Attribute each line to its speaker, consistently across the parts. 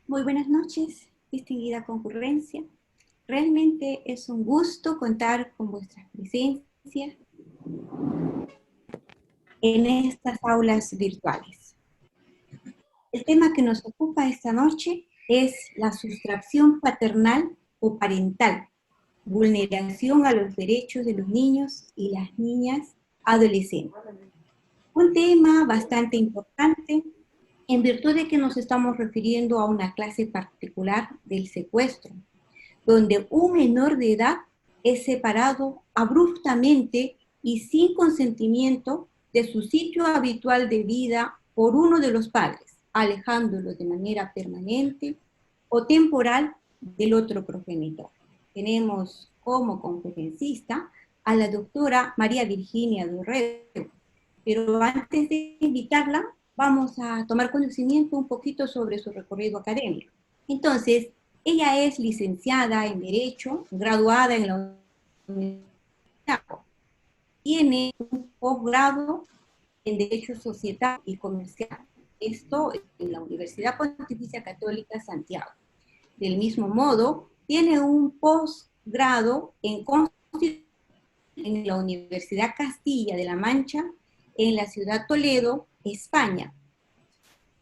Speaker 1: Muy buenas noches, distinguida concurrencia. Realmente es un gusto contar con vuestra presencia en estas aulas virtuales. El tema que nos ocupa esta noche es la sustracción paternal o parental, vulneración a los derechos de los niños y las niñas adolescentes. Un tema bastante importante en virtud de que nos estamos refiriendo a una clase particular del secuestro, donde un menor de edad es separado abruptamente y sin consentimiento de su sitio habitual de vida por uno de los padres, alejándolo de manera permanente o temporal del otro progenitor. Tenemos como conferencista a la doctora María Virginia Dorrego, pero antes de invitarla, vamos a tomar conocimiento un poquito sobre su recorrido académico. Entonces, ella es licenciada en Derecho, graduada en la Universidad. Tiene un posgrado en Derecho Societal y Comercial. Esto en la Universidad Pontificia Católica Santiago. Del mismo modo, tiene un posgrado en Constitución en la Universidad Castilla de la Mancha, en la ciudad Toledo, España.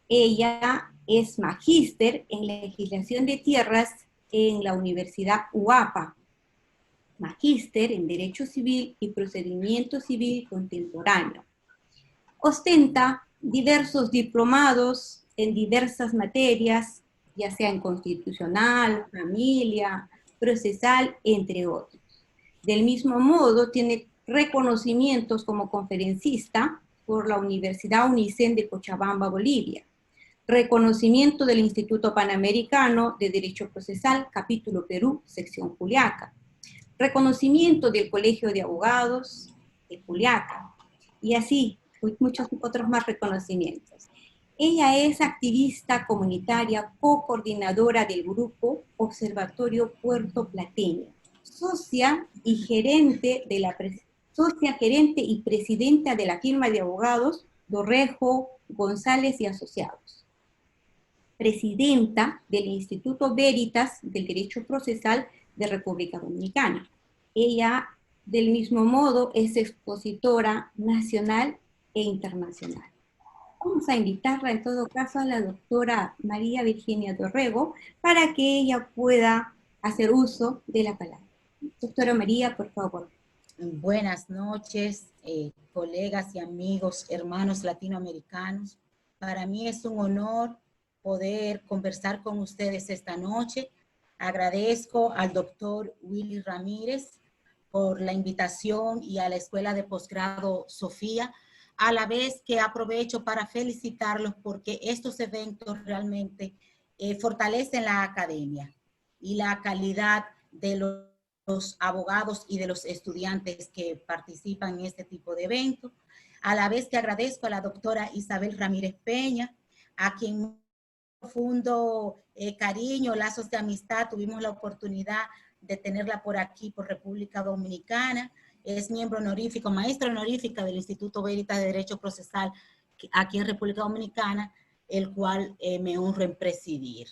Speaker 1: Ella es magíster en legislación de tierras en la Universidad UAPA, magíster en Derecho Civil y Procedimiento Civil Contemporáneo. Ostenta diversos diplomados en diversas materias, ya sea en constitucional, familia, procesal, entre otros. Del mismo modo, tiene reconocimientos como conferencista por la Universidad UNICEN de Cochabamba, Bolivia. Reconocimiento del Instituto Panamericano de Derecho Procesal, capítulo Perú, sección Juliaca. Reconocimiento del Colegio de Abogados de Juliaca. Y así, muchos otros más reconocimientos. Ella es activista comunitaria, co-coordinadora del grupo Observatorio Puerto Plateño, socia gerente y presidenta de la firma de abogados Dorrego, González y Asociados. Presidenta del Instituto Veritas del Derecho Procesal de República Dominicana. Ella, del mismo modo, es expositora nacional e internacional. Vamos a invitarla en todo caso a la doctora María Virginia Dorrego para que ella pueda hacer uso de la palabra. Doctora María, por favor.
Speaker 2: Buenas noches, colegas y amigos, hermanos latinoamericanos. Para mí es un honor poder conversar con ustedes esta noche. Agradezco al doctor Willy Ramírez por la invitación y a la Escuela de Posgrado Sofía, a la vez que aprovecho para felicitarlos porque estos eventos realmente fortalecen la academia y la calidad de los abogados y de los estudiantes que participan en este tipo de eventos. A la vez que agradezco a la doctora Isabel Ramírez Peña, a quien profundo cariño, lazos de amistad, tuvimos la oportunidad de tenerla por aquí, por República Dominicana. Es miembro honorífico, maestra honorífica del Instituto Veritas de Derecho Procesal aquí en República Dominicana, el cual me honro en presidir.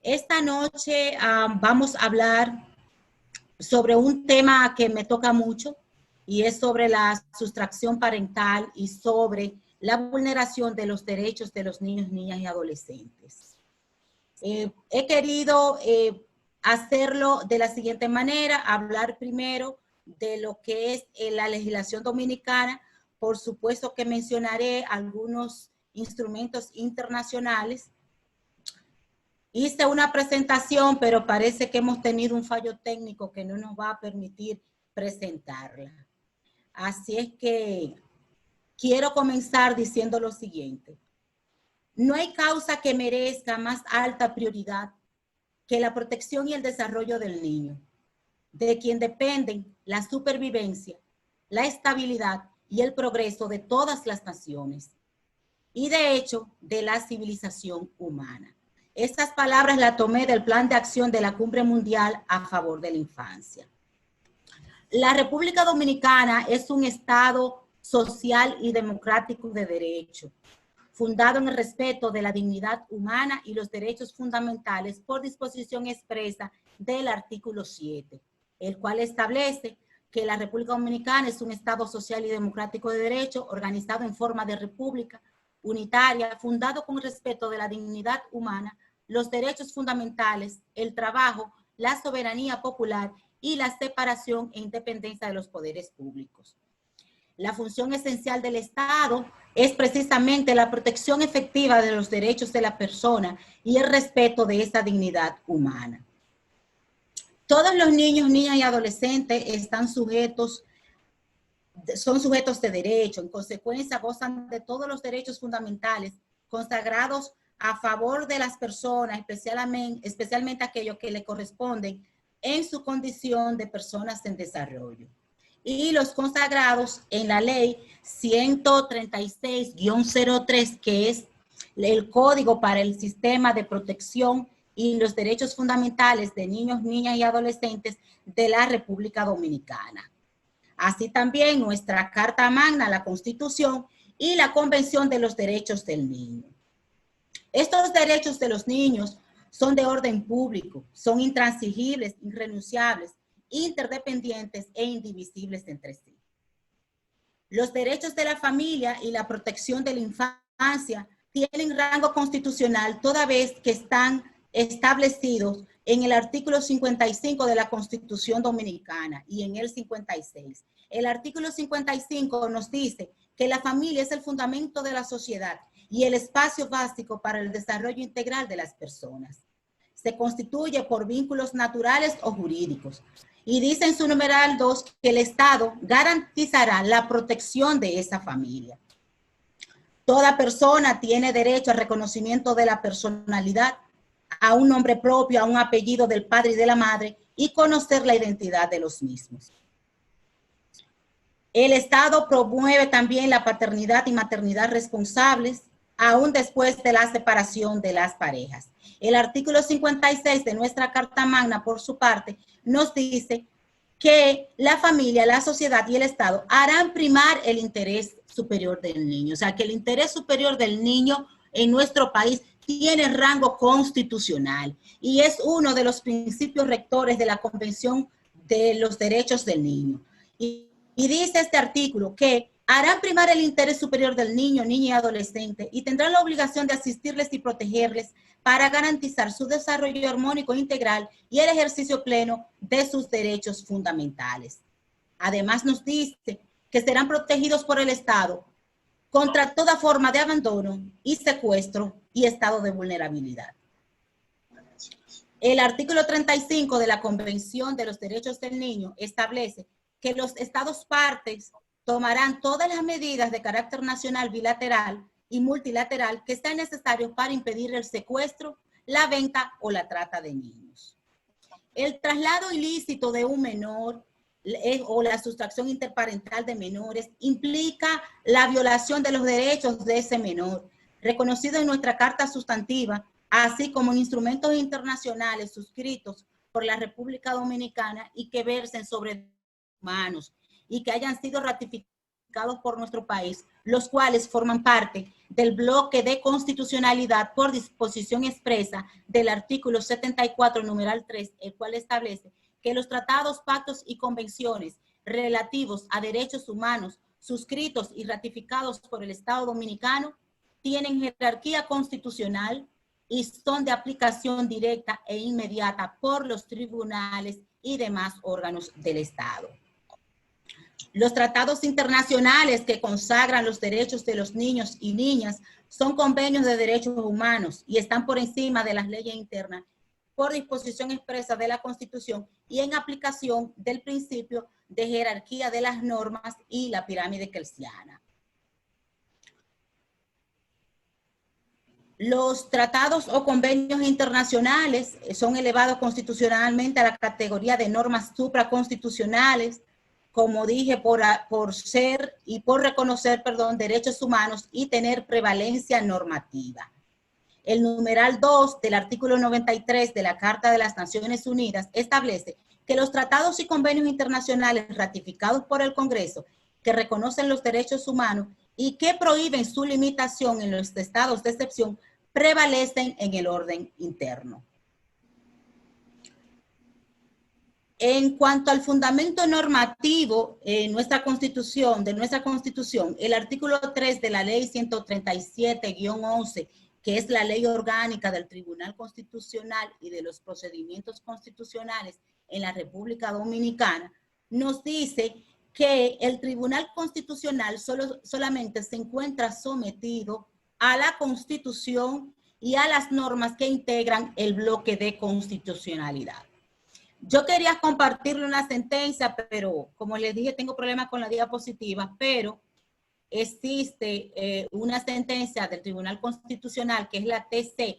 Speaker 2: Esta noche vamos a hablar sobre un tema que me toca mucho y es sobre la sustracción parental y sobre la vulneración de los derechos de los niños, niñas y adolescentes. He querido hacerlo de la siguiente manera, hablar primero de lo que es la legislación dominicana. Por supuesto que mencionaré algunos instrumentos internacionales. Hice una presentación, pero parece que hemos tenido un fallo técnico que no nos va a permitir presentarla. Así es que quiero comenzar diciendo lo siguiente. No hay causa que merezca más alta prioridad que la protección y el desarrollo del niño, de quien dependen la supervivencia, la estabilidad y el progreso de todas las naciones y de hecho de la civilización humana. Estas palabras las tomé del Plan de Acción de la Cumbre Mundial a favor de la infancia. La República Dominicana es un Estado social y democrático de derecho. fundado en el respeto de la dignidad humana y los derechos fundamentales por disposición expresa del artículo 7, el cual establece que la República Dominicana es un Estado social y democrático de derecho, organizado en forma de república unitaria, fundado con respeto de la dignidad humana, los derechos fundamentales, el trabajo, la soberanía popular y la separación e independencia de los poderes públicos. La función esencial del Estado es precisamente la protección efectiva de los derechos de la persona y el respeto de esa dignidad humana. Todos los niños, niñas y adolescentes están son sujetos de derecho, en consecuencia gozan de todos los derechos fundamentales consagrados a favor de las personas, especialmente aquellos que le corresponden en su condición de personas en desarrollo. Y los consagrados en la ley 136-03, que es el código para el sistema de protección y los derechos fundamentales de niños, niñas y adolescentes de la República Dominicana. Así también nuestra Carta Magna, la Constitución y la Convención de los Derechos del Niño. Estos derechos de los niños son de orden público, son intransigibles, irrenunciables, interdependientes e indivisibles entre sí. Los derechos de la familia y la protección de la infancia tienen rango constitucional toda vez que están establecidos en el artículo 55 de la Constitución Dominicana y en el 56. El artículo 55 nos dice que la familia es el fundamento de la sociedad y el espacio básico para el desarrollo integral de las personas. Se constituye por vínculos naturales o jurídicos. Y dice en su numeral 2 que el Estado garantizará la protección de esa familia. Toda persona tiene derecho al reconocimiento de la personalidad, a un nombre propio, a un apellido del padre y de la madre y conocer la identidad de los mismos. El Estado promueve también la paternidad y maternidad responsables, aún después de la separación de las parejas. El artículo 56 de nuestra Carta Magna, por su parte, nos dice que la familia, la sociedad y el Estado harán primar el interés superior del niño. O sea, que el interés superior del niño en nuestro país tiene rango constitucional y es uno de los principios rectores de la Convención de los Derechos del Niño. Y dice este artículo que harán primar el interés superior del niño, niña y adolescente y tendrán la obligación de asistirles y protegerles para garantizar su desarrollo armónico integral y el ejercicio pleno de sus derechos fundamentales. Además nos dice que serán protegidos por el Estado contra toda forma de abandono y secuestro y estado de vulnerabilidad. El artículo 35 de la Convención de los Derechos del Niño establece que los Estados partes tomarán todas las medidas de carácter nacional, bilateral y multilateral que sean necesarios para impedir el secuestro, la venta o la trata de niños. El traslado ilícito de un menor o la sustracción interparental de menores implica la violación de los derechos de ese menor, reconocido en nuestra Carta Sustantiva, así como en instrumentos internacionales suscritos por la República Dominicana y que versen sobre humanos y que hayan sido ratificados por nuestro país, los cuales forman parte del bloque de constitucionalidad por disposición expresa del artículo 74, numeral 3, el cual establece que los tratados, pactos y convenciones relativos a derechos humanos suscritos y ratificados por el Estado Dominicano tienen jerarquía constitucional y son de aplicación directa e inmediata por los tribunales y demás órganos del Estado. Los tratados internacionales que consagran los derechos de los niños y niñas son convenios de derechos humanos y están por encima de las leyes internas por disposición expresa de la Constitución y en aplicación del principio de jerarquía de las normas y la pirámide kelsiana. Los tratados o convenios internacionales son elevados constitucionalmente a la categoría de normas supraconstitucionales, como dije, por ser y por reconocer, derechos humanos y tener prevalencia normativa. El numeral 2 del artículo 93 de la Carta de las Naciones Unidas establece que los tratados y convenios internacionales ratificados por el Congreso que reconocen los derechos humanos y que prohíben su limitación en los estados de excepción prevalecen en el orden interno. En cuanto al fundamento normativo de nuestra Constitución, el artículo 3 de la Ley 137-11, que es la ley orgánica del Tribunal Constitucional y de los procedimientos constitucionales en la República Dominicana, nos dice que el Tribunal Constitucional solamente se encuentra sometido a la Constitución y a las normas que integran el bloque de constitucionalidad. Yo quería compartirle una sentencia, pero como les dije, tengo problemas con la diapositiva, pero existe una sentencia del Tribunal Constitucional, que es la TC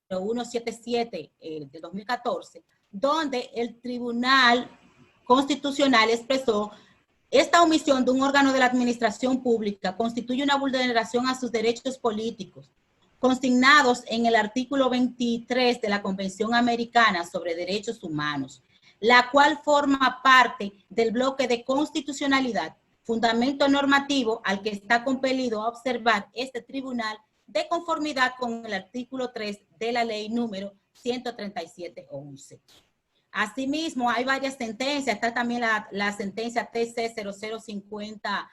Speaker 2: 0177 de 2014, donde el Tribunal Constitucional expresó: esta omisión de un órgano de la administración pública constituye una vulneración a sus derechos políticos, consignados en el artículo 23 de la Convención Americana sobre Derechos Humanos, la cual forma parte del bloque de constitucionalidad, fundamento normativo al que está compelido a observar este tribunal de conformidad con el artículo 3 de la ley número 137-11. Asimismo, hay varias sentencias. Está también la sentencia TC 0050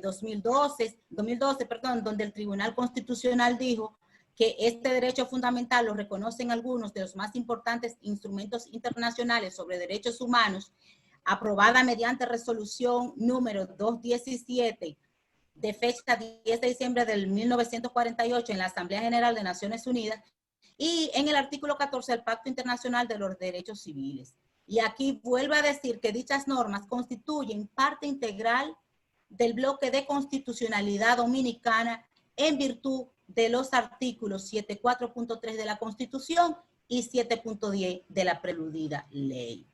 Speaker 2: 2012, donde el Tribunal Constitucional dijo que este derecho fundamental lo reconocen algunos de los más importantes instrumentos internacionales sobre derechos humanos, aprobada mediante resolución número 217 de fecha 10 de diciembre del 1948 en la Asamblea General de Naciones Unidas, y en el artículo 14 del Pacto Internacional de los Derechos Civiles. Y aquí vuelve a decir que dichas normas constituyen parte integral del bloque de constitucionalidad dominicana en virtud de los artículos 7.4.3 de la Constitución y 7.10 de la preludida ley.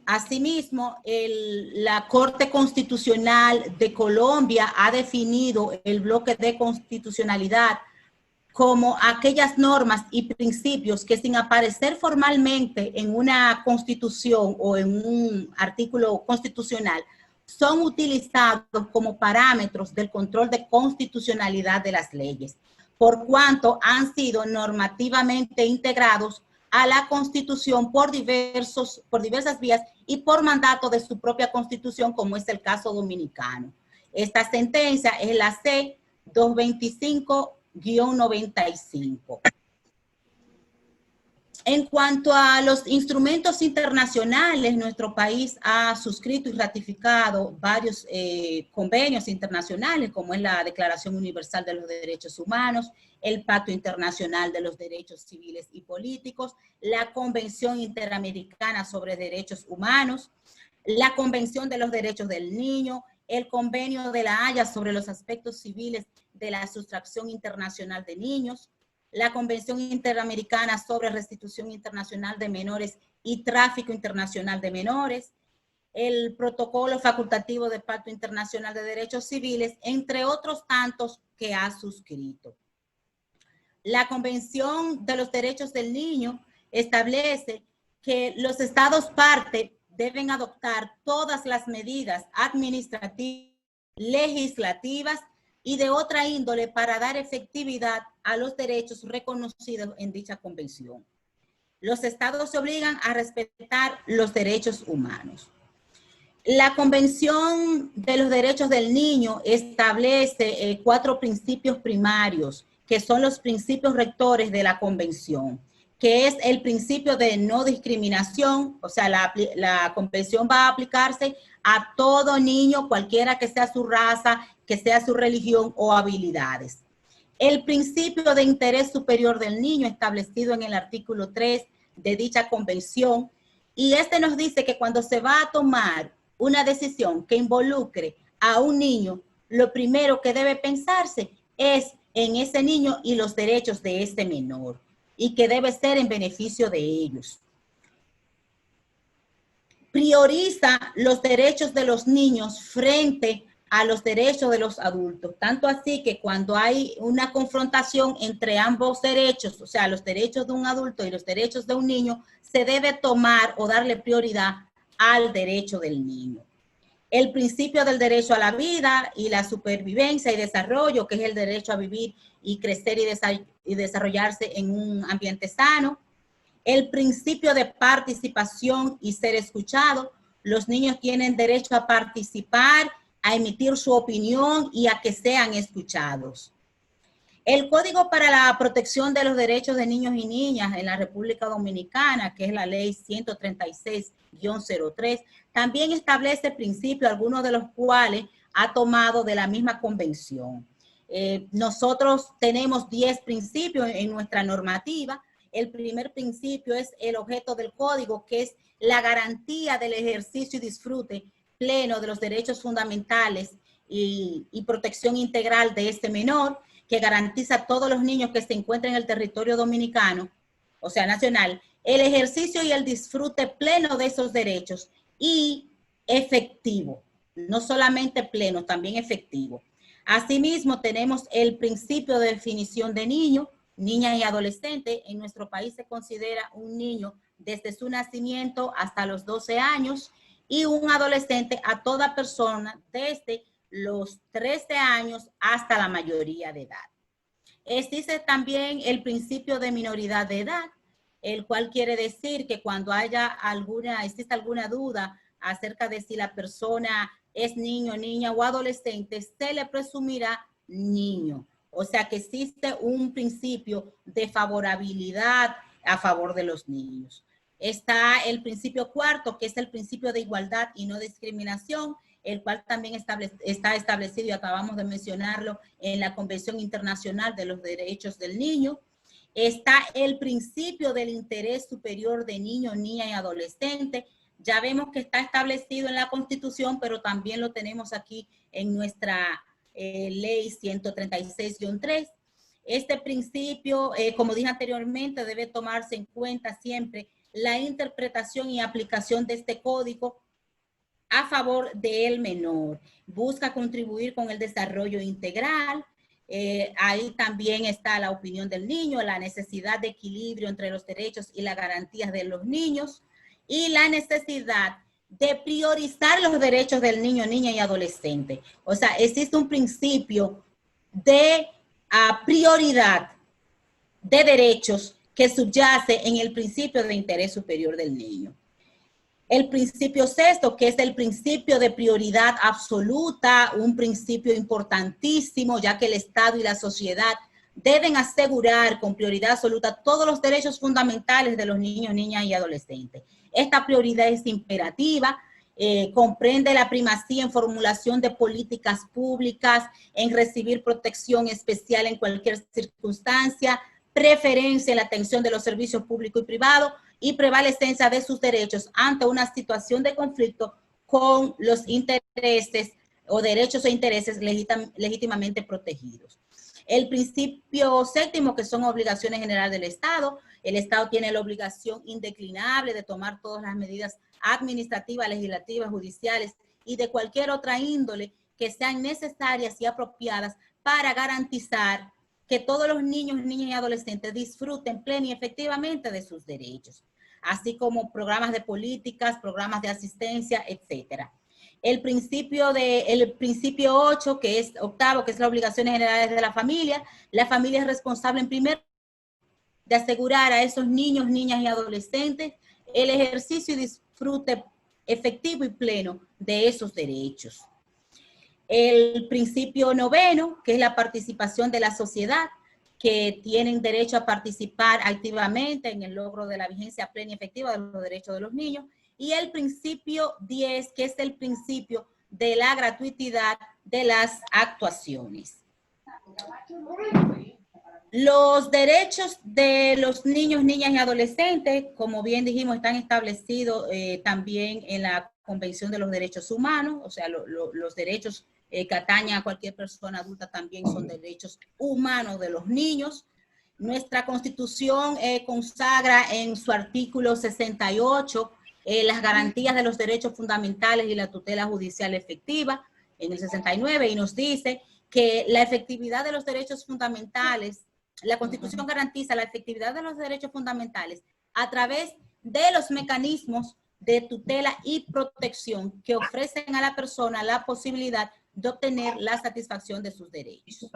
Speaker 2: Asimismo, la Corte Constitucional de Colombia ha definido el bloque de constitucionalidad como aquellas normas y principios que, sin aparecer formalmente en una constitución o en un artículo constitucional, son utilizados como parámetros del control de constitucionalidad de las leyes, por cuanto han sido normativamente integrados a la Constitución por diversas vías y por mandato de su propia Constitución, como es el caso dominicano. Esta sentencia es la C-225-95. En cuanto a los instrumentos internacionales, nuestro país ha suscrito y ratificado varios convenios internacionales, como es la Declaración Universal de los Derechos Humanos, el Pacto Internacional de los Derechos Civiles y Políticos, la Convención Interamericana sobre Derechos Humanos, la Convención de los Derechos del Niño, el Convenio de la Haya sobre los aspectos civiles de la sustracción internacional de niños, la Convención Interamericana sobre Restitución Internacional de Menores y Tráfico Internacional de Menores, el Protocolo Facultativo del Pacto Internacional de Derechos Civiles, entre otros tantos que ha suscrito. La Convención de los Derechos del Niño establece que los estados parte deben adoptar todas las medidas administrativas, legislativas y de otra índole para dar efectividad a los derechos reconocidos en dicha convención. Los estados se obligan a respetar los derechos humanos. La Convención de los Derechos del Niño establece 4 principios primarios, que son los principios rectores de la convención, que es el principio de no discriminación. O sea, la convención va a aplicarse a todo niño, cualquiera que sea su raza, que sea su religión o habilidades. El principio de interés superior del niño, establecido en el artículo 3 de dicha convención, y este nos dice que cuando se va a tomar una decisión que involucre a un niño, lo primero que debe pensarse es en ese niño y los derechos de este menor, y que debe ser en beneficio de ellos. Prioriza los derechos de los niños frente a los derechos de los adultos, tanto así que cuando hay una confrontación entre ambos derechos, o sea, los derechos de un adulto y los derechos de un niño, se debe tomar o darle prioridad al derecho del niño. el principio del derecho a la vida y la supervivencia y desarrollo, que es el derecho a vivir y crecer y desarrollarse en un ambiente sano, el principio de participación y ser escuchado. Los niños tienen derecho a participar, a emitir su opinión y a que sean escuchados. El Código para la Protección de los Derechos de Niños y Niñas en la República Dominicana, que es la ley 136-03, también establece principios, algunos de los cuales ha tomado de la misma convención. Nosotros tenemos 10 principios en nuestra normativa. El primer principio es el objeto del código, que es la garantía del ejercicio y disfrute pleno de los derechos fundamentales y protección integral de este menor, que garantiza a todos los niños que se encuentran en el territorio dominicano, o sea, nacional, el ejercicio y el disfrute pleno de esos derechos y efectivo, no solamente pleno, también efectivo. Asimismo, tenemos el principio de definición de niño, niña y adolescente. En nuestro país se considera un niño desde su nacimiento hasta los 12 años y un adolescente a toda persona desde los 13 años hasta la mayoría de edad. Existe también el principio de minoridad de edad, el cual quiere decir que cuando existe alguna duda acerca de si la persona es niño, niña o adolescente, se le presumirá niño. O sea que existe un principio de favorabilidad a favor de los niños. Está el principio cuarto, que es el principio de igualdad y no discriminación, el cual también está establecido y acabamos de mencionarlo en la Convención Internacional de los Derechos del Niño. Está el principio del interés superior de niño, niña y adolescente. Ya vemos que está establecido en la Constitución, pero también lo tenemos aquí en nuestra ley 136-3. Este principio, como dije anteriormente, debe tomarse en cuenta siempre la interpretación y aplicación de este código a favor del menor. Busca contribuir con el desarrollo integral. Ahí también está la opinión del niño, la necesidad de equilibrio entre los derechos y las garantías de los niños y la necesidad de priorizar los derechos del niño, niña y adolescente. O sea, existe un principio de prioridad de derechos que subyace en el principio de interés superior del niño. El principio sexto, que es el principio de prioridad absoluta, un principio importantísimo, ya que el Estado y la sociedad deben asegurar con prioridad absoluta todos los derechos fundamentales de los niños, niñas y adolescentes. Esta prioridad es imperativa, comprende la primacía en formulación de políticas públicas, en recibir protección especial en cualquier circunstancia, preferencia en la atención de los servicios públicos y privados, y prevalecencia de sus derechos ante una situación de conflicto con los intereses o derechos e intereses legítimamente protegidos. El principio séptimo, que son obligaciones generales del Estado. El Estado tiene la obligación indeclinable de tomar todas las medidas administrativas, legislativas, judiciales y de cualquier otra índole que sean necesarias y apropiadas para garantizar que todos los niños, niñas y adolescentes disfruten plena y efectivamente de sus derechos, así como programas de políticas, programas de asistencia, etcétera. El principio 8, que es octavo, que es las obligaciones generales de la familia es responsable en primer lugar de asegurar a esos niños, niñas y adolescentes el ejercicio y disfrute efectivo y pleno de esos derechos. El principio noveno, que es la participación de la sociedad, que tienen derecho a participar activamente en el logro de la vigencia plena y efectiva de los derechos de los niños. Y el principio 10, que es el principio de la gratuidad de las actuaciones. Los derechos de los niños, niñas y adolescentes, como bien dijimos, están establecidos también en la Convención de los Derechos Humanos, o sea, los derechos que atañen a cualquier persona adulta también son derechos humanos de los niños. Nuestra Constitución consagra en su artículo 68 las garantías de los derechos fundamentales y la tutela judicial efectiva, en el 69, y nos dice que la efectividad de los derechos fundamentales, la Constitución garantiza la efectividad de los derechos fundamentales a través de los mecanismos de tutela y protección que ofrecen a la persona la posibilidad de obtener la satisfacción de sus derechos.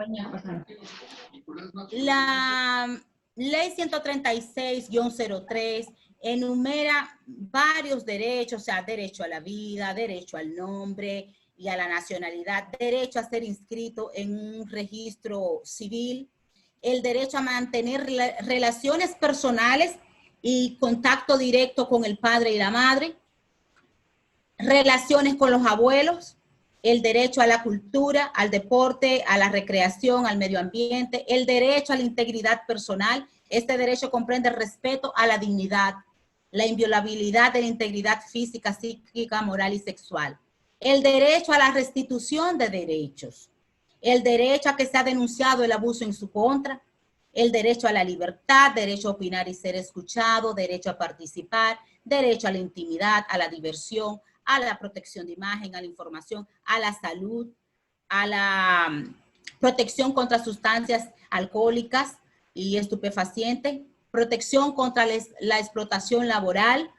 Speaker 2: La Ley 136-03 enumera varios derechos, o sea, derecho a la vida, derecho al nombre y a la nacionalidad, derecho a ser inscrito en un registro civil, el derecho a mantener relaciones personales y contacto directo con el padre y la madre, relaciones con los abuelos, el derecho a la cultura, al deporte, a la recreación, al medio ambiente, el derecho a la integridad personal. Este derecho comprende el respeto a la dignidad, la inviolabilidad de la integridad física, psíquica, moral y sexual. El derecho a la restitución de derechos, el derecho a que sea denunciado el abuso en su contra, el derecho a la libertad, derecho a opinar y ser escuchado, derecho a participar, derecho a la intimidad, a la diversión, a la protección de imagen, a la información, a la salud, a la protección contra sustancias alcohólicas y estupefacientes, protección contra la explotación laboral,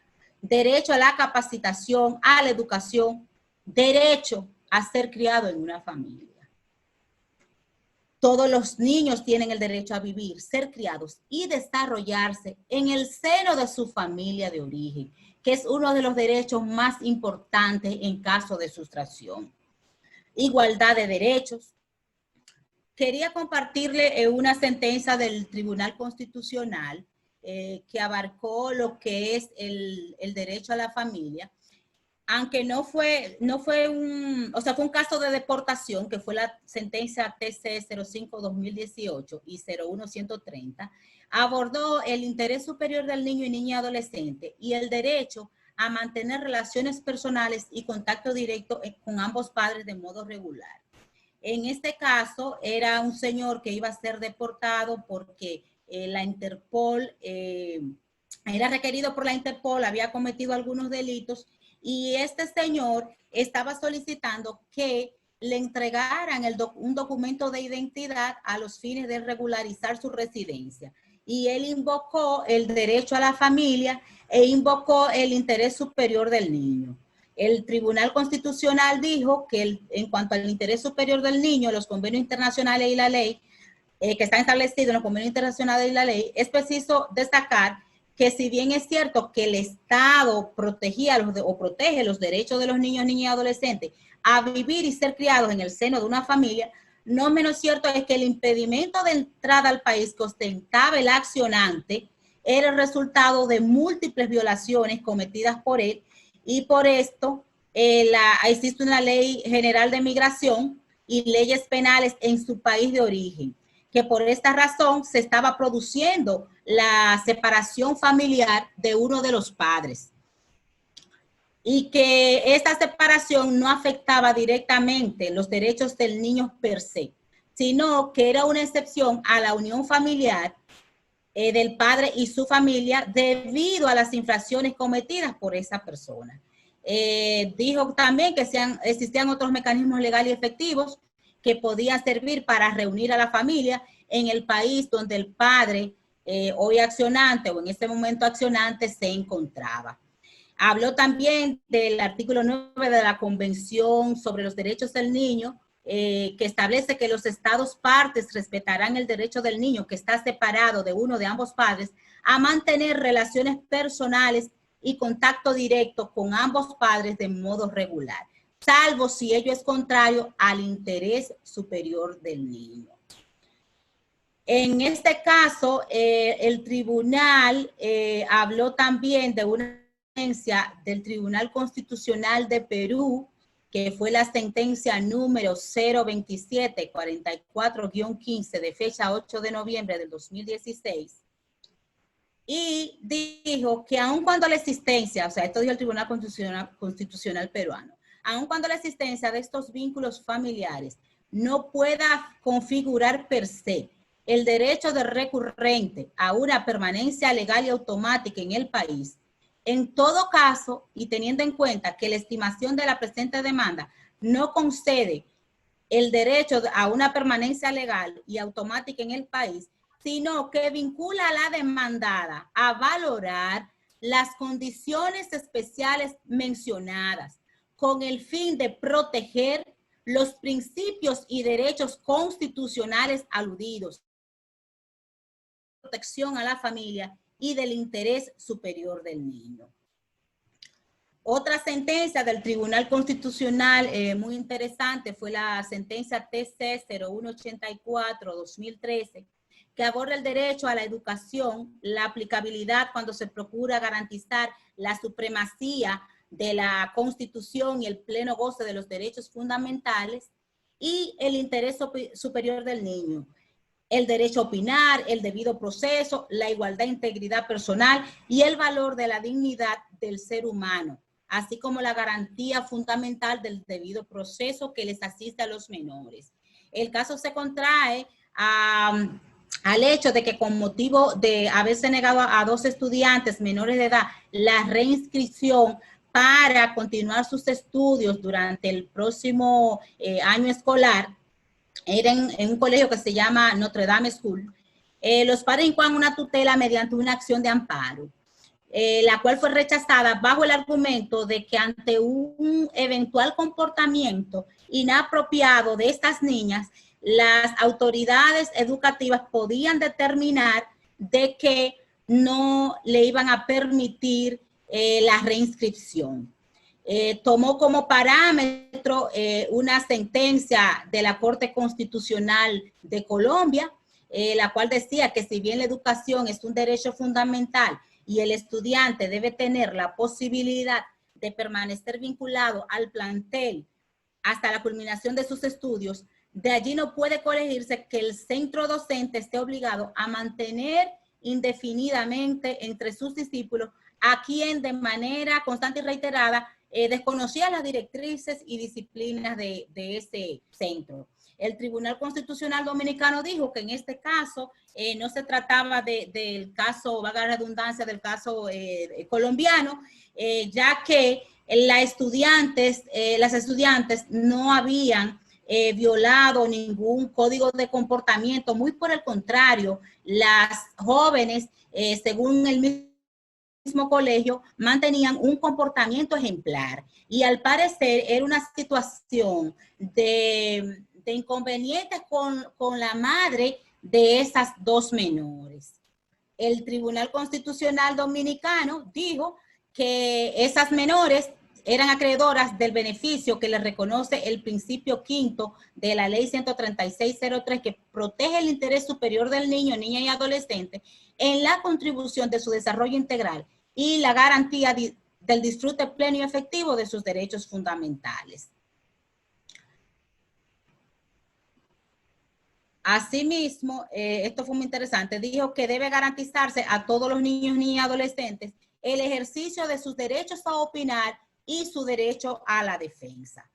Speaker 2: derecho a la capacitación, a la educación, derecho a ser criado en una familia. Todos los niños tienen el derecho a vivir, ser criados y desarrollarse en el seno de su familia de origen, que es uno de los derechos más importantes en caso de sustracción. Igualdad de derechos. Quería compartirle una sentencia del Tribunal Constitucional que abarcó lo que es el derecho a la familia, aunque fue un caso de deportación, que fue la sentencia TC 05-2018 y 01130, abordó el interés superior del niño y niña adolescente y el derecho a mantener relaciones personales y contacto directo con ambos padres de modo regular. En este caso, era un señor que iba a ser deportado porque la Interpol, era requerido por la Interpol, había cometido algunos delitos y este señor estaba solicitando que le entregaran un documento de identidad a los fines de regularizar su residencia. Y él invocó el derecho a la familia e invocó el interés superior del niño. El Tribunal Constitucional dijo que en cuanto al interés superior del niño, los convenios internacionales y la ley, que están establecidos en los convenios internacionales y la ley, es preciso destacar que si bien es cierto que el Estado protegía o protege los derechos de los niños, niñas y adolescentes a vivir y ser criados en el seno de una familia, no menos cierto es que el impedimento de entrada al país que ostentaba el accionante era el resultado de múltiples violaciones cometidas por él y por esto existe una ley general de migración y leyes penales en su país de origen, que por esta razón se estaba produciendo la separación familiar de uno de los padres y que esta separación no afectaba directamente los derechos del niño per se, sino que era una excepción a la unión familiar del padre y su familia debido a las infracciones cometidas por esa persona. Dijo también que existían otros mecanismos legales y efectivos que podían servir para reunir a la familia en el país donde el padre hoy accionante o en ese momento accionante se encontraba. Habló también del artículo 9 de la Convención sobre los Derechos del Niño, que establece que los estados partes respetarán el derecho del niño que está separado de uno de ambos padres a mantener relaciones personales y contacto directo con ambos padres de modo regular, salvo si ello es contrario al interés superior del niño. En este caso, el tribunal habló también de una sentencia del Tribunal Constitucional de Perú, que fue la sentencia número 02744-15 de fecha 8 de noviembre del 2016, y dijo que aun cuando la existencia, o sea, esto dijo el Tribunal Constitucional peruano, aun cuando la existencia de estos vínculos familiares no pueda configurar per se el derecho de recurrente a una permanencia legal y automática en el país, en todo caso, y teniendo en cuenta que la estimación de la presente demanda no concede el derecho a una permanencia legal y automática en el país, sino que vincula a la demandada a valorar las condiciones especiales mencionadas con el fin de proteger los principios y derechos constitucionales aludidos, protección a la familia y del interés superior del niño. Otra sentencia del Tribunal Constitucional muy interesante fue la sentencia TC 0184-2013, que aborda el derecho a la educación, la aplicabilidad cuando se procura garantizar la supremacía de la Constitución y el pleno goce de los derechos fundamentales y el interés superior del niño, el derecho a opinar, el debido proceso, la igualdad e integridad personal y el valor de la dignidad del ser humano, así como la garantía fundamental del debido proceso que les asiste a los menores. El caso se contrae al hecho de que con motivo de haberse negado a 2 estudiantes menores de edad la reinscripción para continuar sus estudios durante el próximo año escolar, era en un colegio que se llama Notre Dame School, los padres incoan una tutela mediante una acción de amparo, la cual fue rechazada bajo el argumento de que ante un eventual comportamiento inapropiado de estas niñas, las autoridades educativas podían determinar de que no le iban a permitir la reinscripción. Tomó como parámetro una sentencia de la Corte Constitucional de Colombia, la cual decía que si bien la educación es un derecho fundamental y el estudiante debe tener la posibilidad de permanecer vinculado al plantel hasta la culminación de sus estudios, de allí no puede colegirse que el centro docente esté obligado a mantener indefinidamente entre sus discípulos a quien de manera constante y reiterada desconocía las directrices y disciplinas de ese centro. El Tribunal Constitucional Dominicano dijo que en este caso no se trataba del caso, valga la redundancia, del caso colombiano, ya que las estudiantes no habían violado ningún código de comportamiento, muy por el contrario, las jóvenes, según el mismo colegio, mantenían un comportamiento ejemplar y al parecer era una situación de inconvenientes con la madre de esas 2 menores. El Tribunal Constitucional Dominicano dijo que esas menores eran acreedoras del beneficio que les reconoce el principio 5º de la ley 13603, que protege el interés superior del niño, niña y adolescente en la contribución de su desarrollo integral y la garantía del disfrute pleno y efectivo de sus derechos fundamentales. Asimismo, esto fue muy interesante, dijo que debe garantizarse a todos los niños, niñas y adolescentes el ejercicio de sus derechos a opinar y su derecho a la defensa.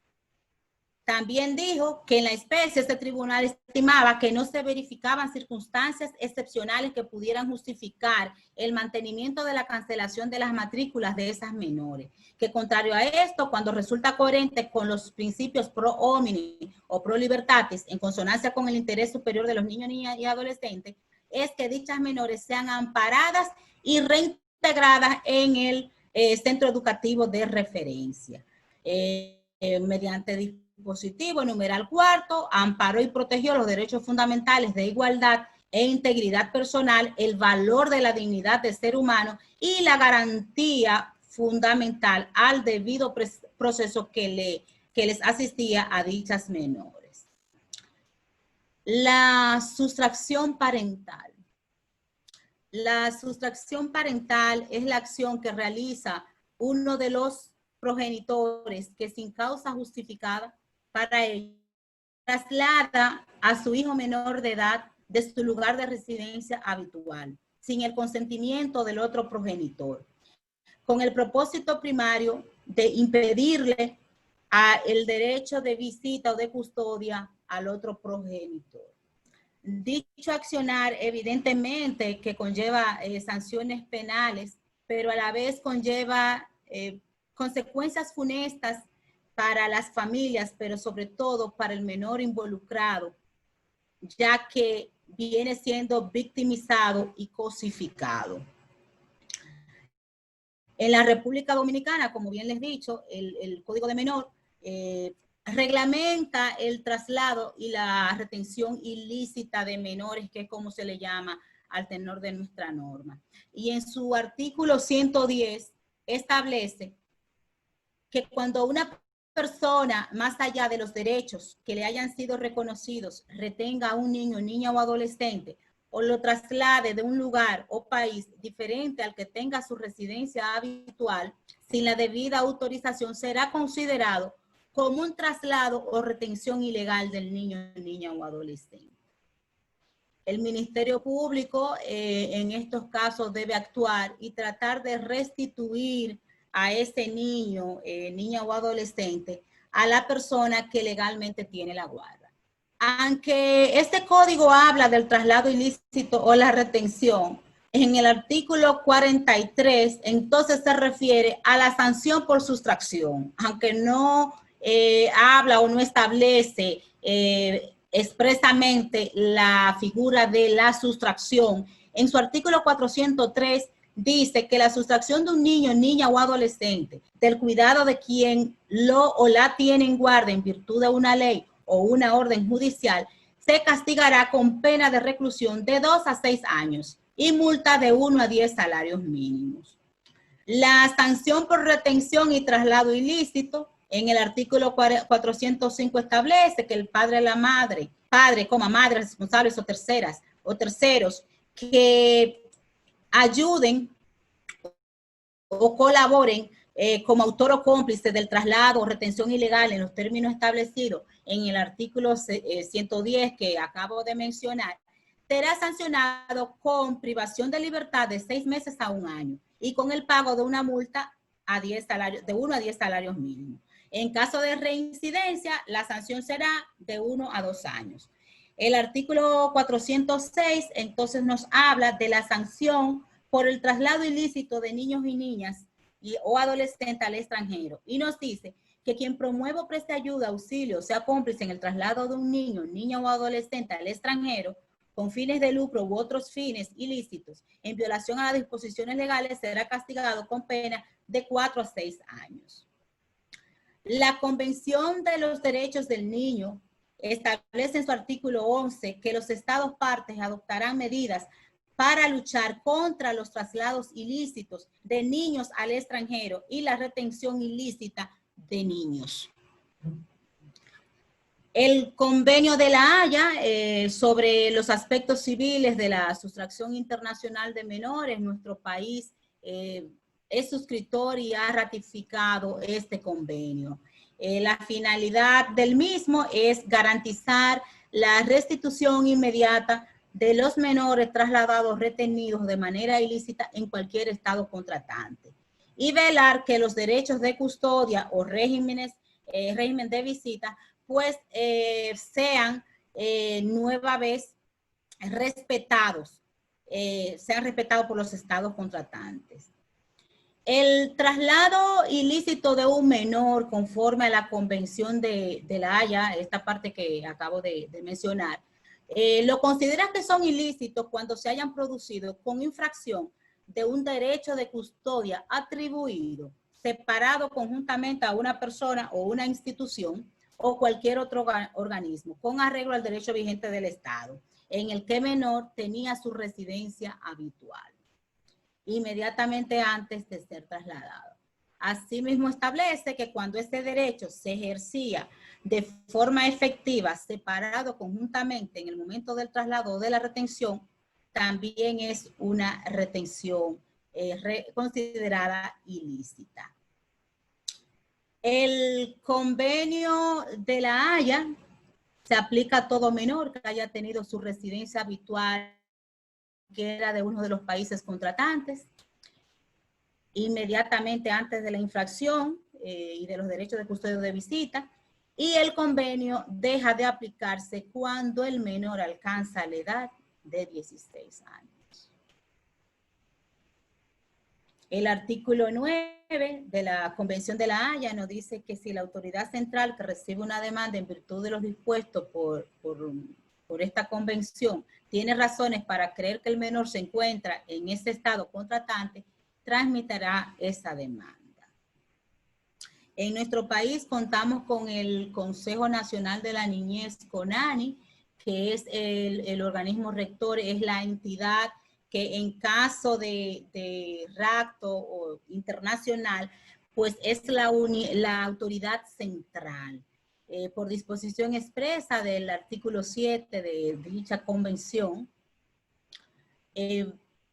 Speaker 2: También dijo que en la especie este tribunal estimaba que no se verificaban circunstancias excepcionales que pudieran justificar el mantenimiento de la cancelación de las matrículas de esas menores, que contrario a esto, cuando resulta coherente con los principios pro homini o pro libertatis, en consonancia con el interés superior de los niños, niñas y adolescentes, es que dichas menores sean amparadas y reintegradas en el centro educativo de referencia. Mediante dispositivo numeral 4, amparó y protegió los derechos fundamentales de igualdad e integridad personal, el valor de la dignidad del ser humano y la garantía fundamental al debido proceso que les asistía a dichas menores. La sustracción parental. La sustracción parental es la acción que realiza uno de los progenitores que sin causa justificada para ello traslada a su hijo menor de edad de su lugar de residencia habitual, sin el consentimiento del otro progenitor, con el propósito primario de impedirle el derecho de visita o de custodia al otro progenitor. Dicho accionar evidentemente que conlleva sanciones penales, pero a la vez conlleva consecuencias funestas para las familias, pero sobre todo para el menor involucrado, ya que viene siendo victimizado y cosificado. En la República Dominicana, como bien les he dicho, el Código de Menor reglamenta el traslado y la retención ilícita de menores, que es como se le llama al tenor de nuestra norma. Y en su artículo 110 establece que cuando una persona, más allá de los derechos que le hayan sido reconocidos, retenga a un niño, niña o adolescente, o lo traslade de un lugar o país diferente al que tenga su residencia habitual, sin la debida autorización, será considerado como un traslado o retención ilegal del niño, niña o adolescente. El Ministerio Público en estos casos debe actuar y tratar de restituir a ese niño, niña o adolescente, a la persona que legalmente tiene la guarda. Aunque este código habla del traslado ilícito o la retención, en el artículo 43, entonces se refiere a la sanción por sustracción, aunque no habla o no establece expresamente la figura de la sustracción. En su artículo 403 dice que la sustracción de un niño, niña o adolescente del cuidado de quien lo o la tiene en guardia en virtud de una ley o una orden judicial, se castigará con pena de reclusión de 2 a 6 años y multa de 1 a 10 salarios mínimos. La sanción por retención y traslado ilícito, en el artículo 405 establece que el padre o la madre, madres responsables o terceros que ayuden o colaboren como autor o cómplice del traslado o retención ilegal en los términos establecidos en el artículo 110 que acabo de mencionar, será sancionado con privación de libertad de 6 meses a 1 año y con el pago de una multa de 1 a 10 salarios mínimos. En caso de reincidencia, la sanción será de 1 a 2 años. El artículo 406 entonces nos habla de la sanción por el traslado ilícito de niños y niñas o adolescentes al extranjero. Y nos dice que quien promueva o preste ayuda, auxilio, sea cómplice en el traslado de un niño, niña o adolescente al extranjero, con fines de lucro u otros fines ilícitos, en violación a las disposiciones legales, será castigado con pena de 4 a 6 años. La Convención de los Derechos del Niño establece en su artículo 11 que los Estados partes adoptarán medidas para luchar contra los traslados ilícitos de niños al extranjero y la retención ilícita de niños. El Convenio de La Haya sobre los aspectos civiles de la sustracción internacional de menores, nuestro país es suscriptor y ha ratificado este convenio. La finalidad del mismo es garantizar la restitución inmediata de los menores trasladados retenidos de manera ilícita en cualquier estado contratante y velar que los derechos de custodia o régimen de visita pues sean nueva vez respetados, sean respetados por los estados contratantes. El traslado ilícito de un menor conforme a la Convención de La Haya, esta parte que acabo de mencionar, lo considera que son ilícitos cuando se hayan producido con infracción de un derecho de custodia atribuido, separado conjuntamente a una persona o una institución o cualquier otro organismo, con arreglo al derecho vigente del Estado, en el que menor tenía su residencia habitual inmediatamente antes de ser trasladado. Asimismo, establece que cuando este derecho se ejercía de forma efectiva, separado conjuntamente en el momento del traslado o de la retención, también es una retención considerada ilícita. El Convenio de La Haya se aplica a todo menor que haya tenido su residencia habitual que era de uno de los países contratantes, inmediatamente antes de la infracción y de los derechos de custodia de visita, y el convenio deja de aplicarse cuando el menor alcanza la edad de 16 años. El artículo 9 de la Convención de La Haya nos dice que si la autoridad central que recibe una demanda en virtud de los dispuestos por esta convención tiene razones para creer que el menor se encuentra en ese estado contratante, transmitirá esa demanda. En nuestro país contamos con el Consejo Nacional de la Niñez, CONANI, que es el organismo rector, es la entidad que en caso de rapto o internacional, pues es la autoridad central. Por disposición expresa del artículo 7 de dicha convención,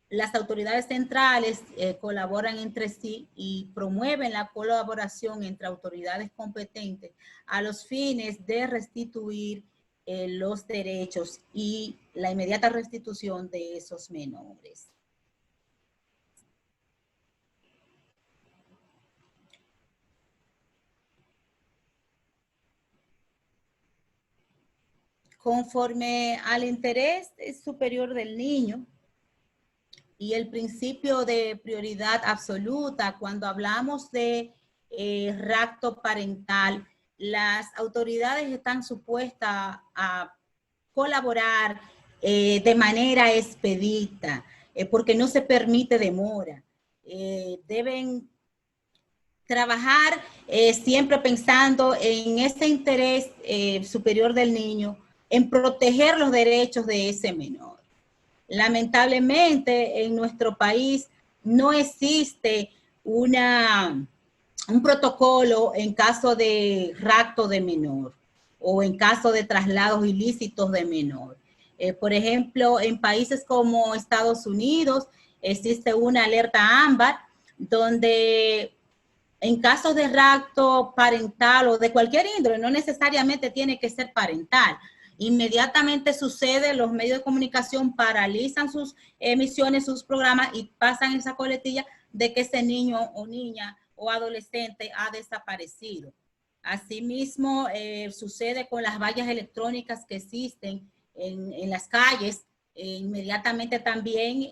Speaker 2: las autoridades centrales colaboran entre sí y promueven la colaboración entre autoridades competentes a los fines de restituir los derechos y la inmediata restitución de esos menores. Conforme al interés superior del niño y el principio de prioridad absoluta, cuando hablamos de rapto parental, las autoridades están supuestas a colaborar de manera expedita, porque no se permite demora. Deben trabajar siempre pensando en ese interés superior del niño, en proteger los derechos de ese menor. Lamentablemente, en nuestro país no existe un protocolo en caso de rapto de menor o en caso de traslados ilícitos de menor. Por ejemplo, en países como Estados Unidos existe una alerta ámbar donde en caso de rapto parental o de cualquier índole, no necesariamente tiene que ser parental, inmediatamente sucede, los medios de comunicación paralizan sus emisiones, sus programas y pasan esa coletilla de que ese niño o niña o adolescente ha desaparecido. Asimismo, sucede con las vallas electrónicas que existen en las calles, inmediatamente también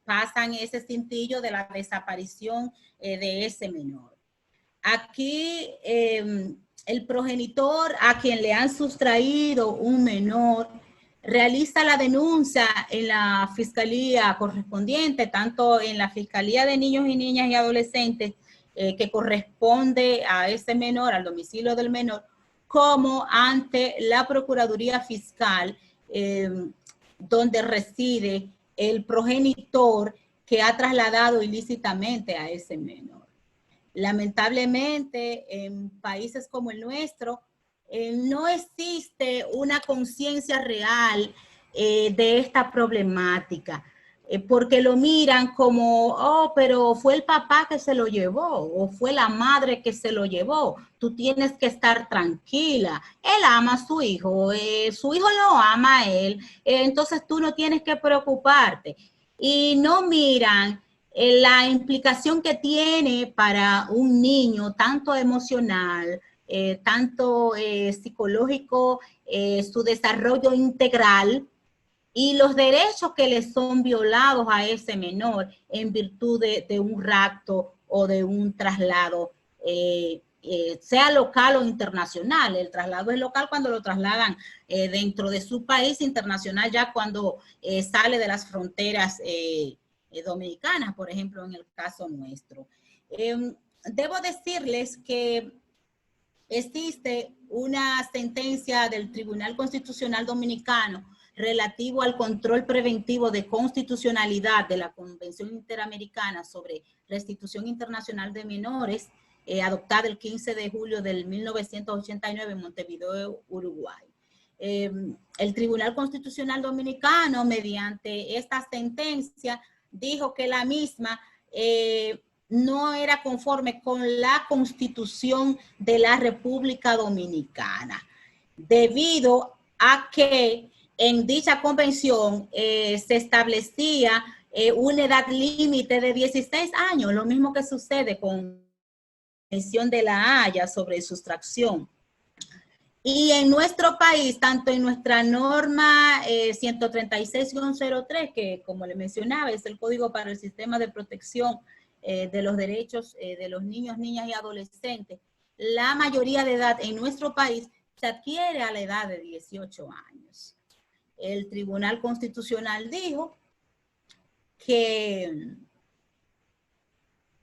Speaker 2: pasan ese cintillo de la desaparición de ese menor. Aquí el progenitor a quien le han sustraído un menor realiza la denuncia en la fiscalía correspondiente, tanto en la Fiscalía de Niños y Niñas y Adolescentes, que corresponde a ese menor, al domicilio del menor, como ante la Procuraduría Fiscal, donde reside el progenitor que ha trasladado ilícitamente a ese menor. Lamentablemente, en países como el nuestro, no existe una conciencia real de esta problemática, porque lo miran como, oh, pero fue el papá que se lo llevó, o fue la madre que se lo llevó, tú tienes que estar tranquila, él ama a su hijo lo ama a él, entonces tú no tienes que preocuparte. Y no miran la implicación que tiene para un niño, tanto emocional, tanto psicológico, su desarrollo integral y los derechos que le son violados a ese menor en virtud de un rapto o de un traslado, sea local o internacional. El traslado es local cuando lo trasladan dentro de su país, internacional ya cuando sale de las fronteras dominicanas, por ejemplo, en el caso nuestro. Debo decirles que existe una sentencia del Tribunal Constitucional Dominicano relativo al control preventivo de constitucionalidad de la Convención Interamericana sobre Restitución Internacional de Menores, adoptada el 15 de julio del 1989 en Montevideo, Uruguay. El Tribunal Constitucional Dominicano, mediante esta sentencia, dijo que la misma no era conforme con la Constitución de la República Dominicana, debido a que en dicha convención se establecía una edad límite de 16 años, lo mismo que sucede con la Convención de la Haya sobre sustracción. Y en nuestro país, tanto en nuestra norma 136-03, que como le mencionaba, es el Código para el Sistema de Protección de los Derechos de los Niños, Niñas y Adolescentes, la mayoría de edad en nuestro país se adquiere a la edad de 18 años. El Tribunal Constitucional dijo que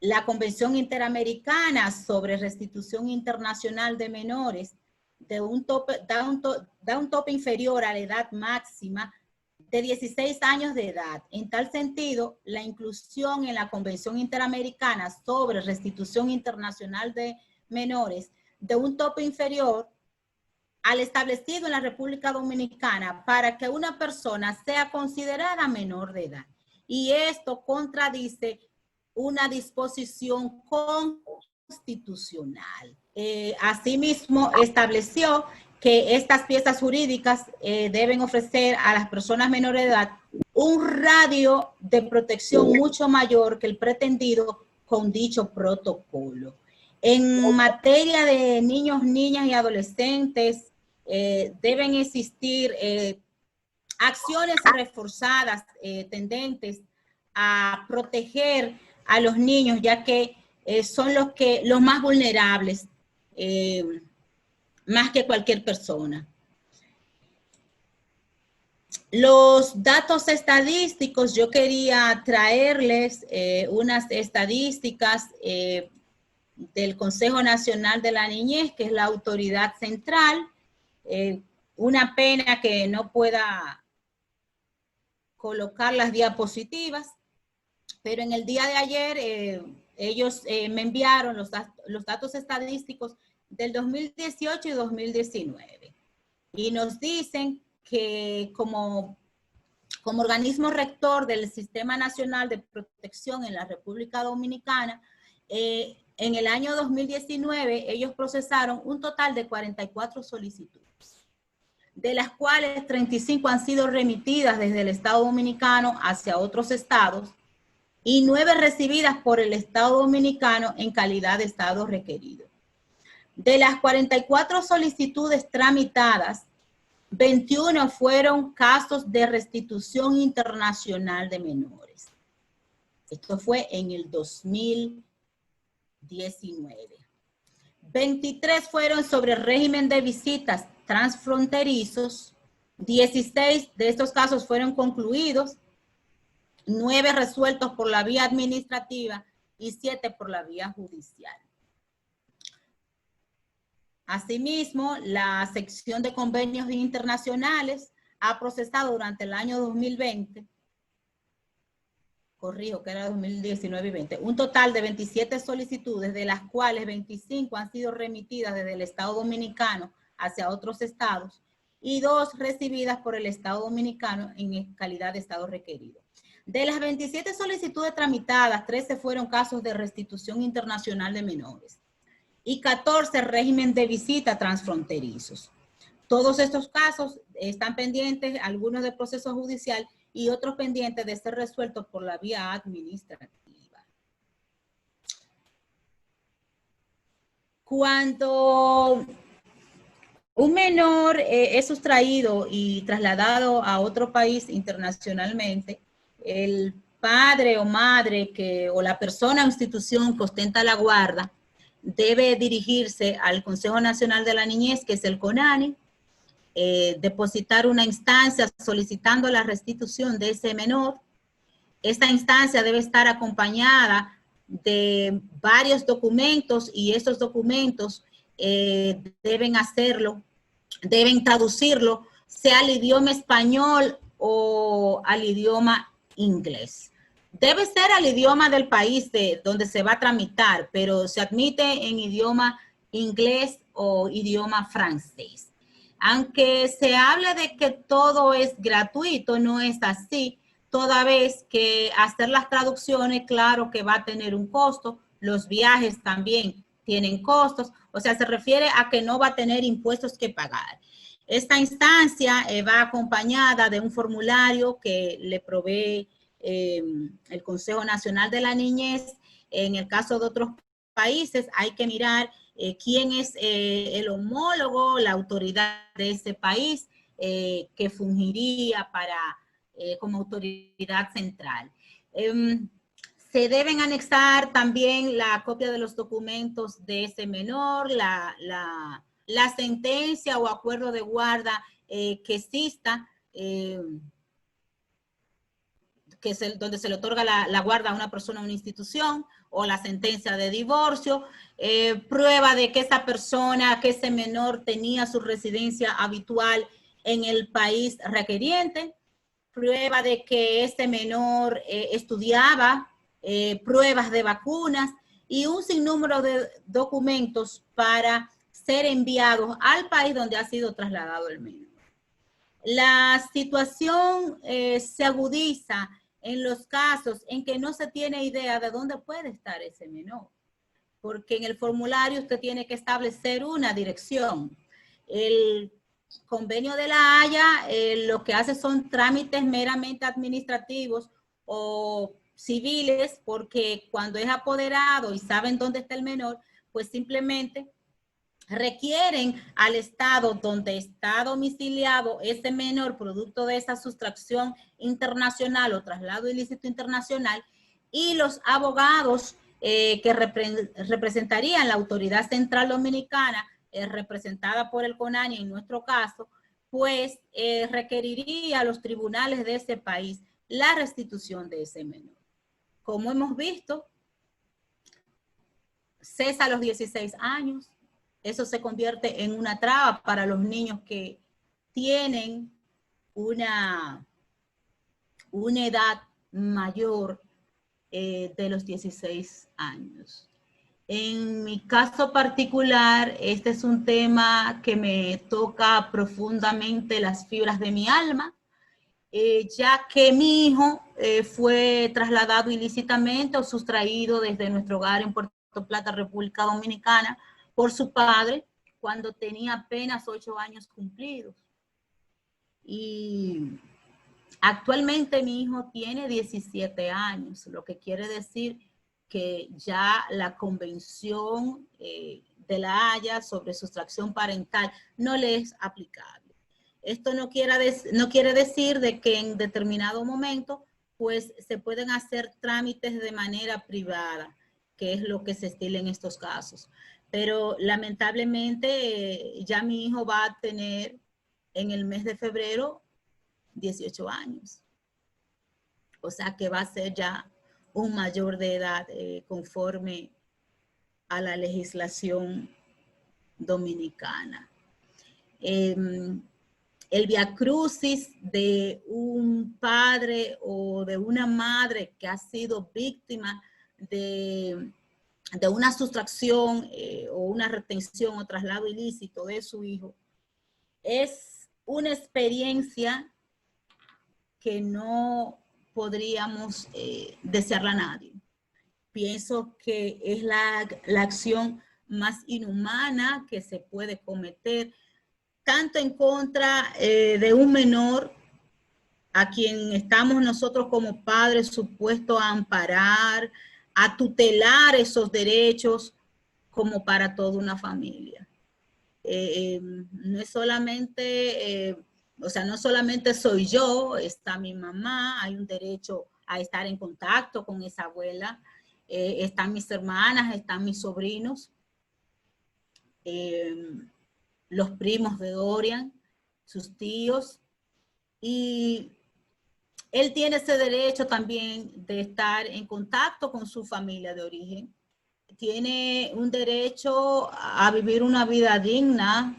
Speaker 2: la Convención Interamericana sobre Restitución Internacional de Menores da un tope inferior a la edad máxima de 16 años de edad. En tal sentido, la inclusión en la Convención Interamericana sobre Restitución Internacional de Menores de un tope inferior al establecido en la República Dominicana para que una persona sea considerada menor de edad. Y esto contradice una disposición constitucional. Asimismo, estableció que estas piezas jurídicas deben ofrecer a las personas menores de edad un radio de protección mucho mayor que el pretendido con dicho protocolo. En materia de niños, niñas y adolescentes, deben existir acciones reforzadas tendentes a proteger a los niños, ya que son los más vulnerables, más que cualquier persona. Los datos estadísticos, yo quería traerles unas estadísticas del Consejo Nacional de la Niñez, que es la autoridad central. Una pena que no pueda colocar las diapositivas, pero en el día de ayer ellos me enviaron los datos estadísticos del 2018 y 2019 y nos dicen que como organismo rector del Sistema Nacional de Protección en la República Dominicana, en el año 2019 ellos procesaron un total de 44 solicitudes, de las cuales 35 han sido remitidas desde el Estado Dominicano hacia otros estados y 9 recibidas por el Estado Dominicano en calidad de estado requerido. De las 44 solicitudes tramitadas, 21 fueron casos de restitución internacional de menores. Esto fue en el 2019. 23 fueron sobre régimen de visitas transfronterizos. 16 de estos casos fueron concluidos, 9 resueltos por la vía administrativa y 7 por la vía judicial. Asimismo, la sección de convenios internacionales ha procesado durante el año 2020, corrijo que era 2019 y 20, un total de 27 solicitudes, de las cuales 25 han sido remitidas desde el Estado Dominicano hacia otros estados y 2 recibidas por el Estado Dominicano en calidad de estado requerido. De las 27 solicitudes tramitadas, 13 fueron casos de restitución internacional de menores y 14 régimen de visita transfronterizos. Todos estos casos están pendientes, algunos de proceso judicial y otros pendientes de ser resueltos por la vía administrativa. Cuando un menor es sustraído y trasladado a otro país internacionalmente, el padre o madre o la persona o institución que ostenta la guarda debe dirigirse al Consejo Nacional de la Niñez, que es el CONANI, depositar una instancia solicitando la restitución de ese menor. Esta instancia debe estar acompañada de varios documentos y esos documentos deben traducirlo, sea al idioma español o al idioma inglés. Debe ser al idioma del país donde se va a tramitar, pero se admite en idioma inglés o idioma francés. Aunque se hable de que todo es gratuito, no es así, toda vez que hacer las traducciones, claro que va a tener un costo, los viajes también tienen costos, o sea, se refiere a que no va a tener impuestos que pagar. Esta instancia va acompañada de un formulario que le provee el Consejo Nacional de la Niñez. En el caso de otros países hay que mirar quién es el homólogo, la autoridad de ese país que fungiría como autoridad central. Se deben anexar también la copia de los documentos de ese menor, la sentencia o acuerdo de guarda que exista donde se le otorga la guarda a una persona o una institución, o la sentencia de divorcio, prueba de que esa persona, que ese menor tenía su residencia habitual en el país requeriente, prueba de que ese menor estudiaba, pruebas de vacunas y un sinnúmero de documentos para ser enviados al país donde ha sido trasladado el menor. La situación se agudiza en los casos en que no se tiene idea de dónde puede estar ese menor, porque en el formulario usted tiene que establecer una dirección. El convenio de La Haya lo que hace son trámites meramente administrativos o civiles, porque cuando es apoderado y saben dónde está el menor, pues simplemente requieren al estado donde está domiciliado ese menor producto de esa sustracción internacional o traslado ilícito internacional, y los abogados que representarían la autoridad central dominicana, representada por el CONANI en nuestro caso, pues requeriría a los tribunales de ese país la restitución de ese menor. Como hemos visto, cesa a los 16 años, eso se convierte en una traba para los niños que tienen una edad mayor de los 16 años. En mi caso particular, este es un tema que me toca profundamente las fibras de mi alma, ya que mi hijo fue trasladado ilícitamente o sustraído desde nuestro hogar en Puerto Plata, República Dominicana, por su padre cuando tenía apenas 8 años cumplidos. Y actualmente mi hijo tiene 17 años, lo que quiere decir que ya la convención de La Haya sobre sustracción parental no le es aplicable. Esto no quiere decir de que en determinado momento pues se pueden hacer trámites de manera privada, que es lo que se estila en estos casos. Pero lamentablemente ya mi hijo va a tener en el mes de febrero 18 años. O sea que va a ser ya un mayor de edad conforme a la legislación dominicana. El viacrucis de un padre o de una madre que ha sido víctima de una sustracción o una retención o traslado ilícito de su hijo es una experiencia que no podríamos desearla a nadie. Pienso que es la acción más inhumana que se puede cometer, tanto en contra de un menor a quien estamos nosotros como padres supuestos a amparar, a tutelar esos derechos, como para toda una familia. No es solamente, no solamente soy yo, está mi mamá, hay un derecho a estar en contacto con esa abuela, están mis hermanas, están mis sobrinos, los primos de Dorian, sus tíos, y él tiene ese derecho también de estar en contacto con su familia de origen. Tiene un derecho a vivir una vida digna,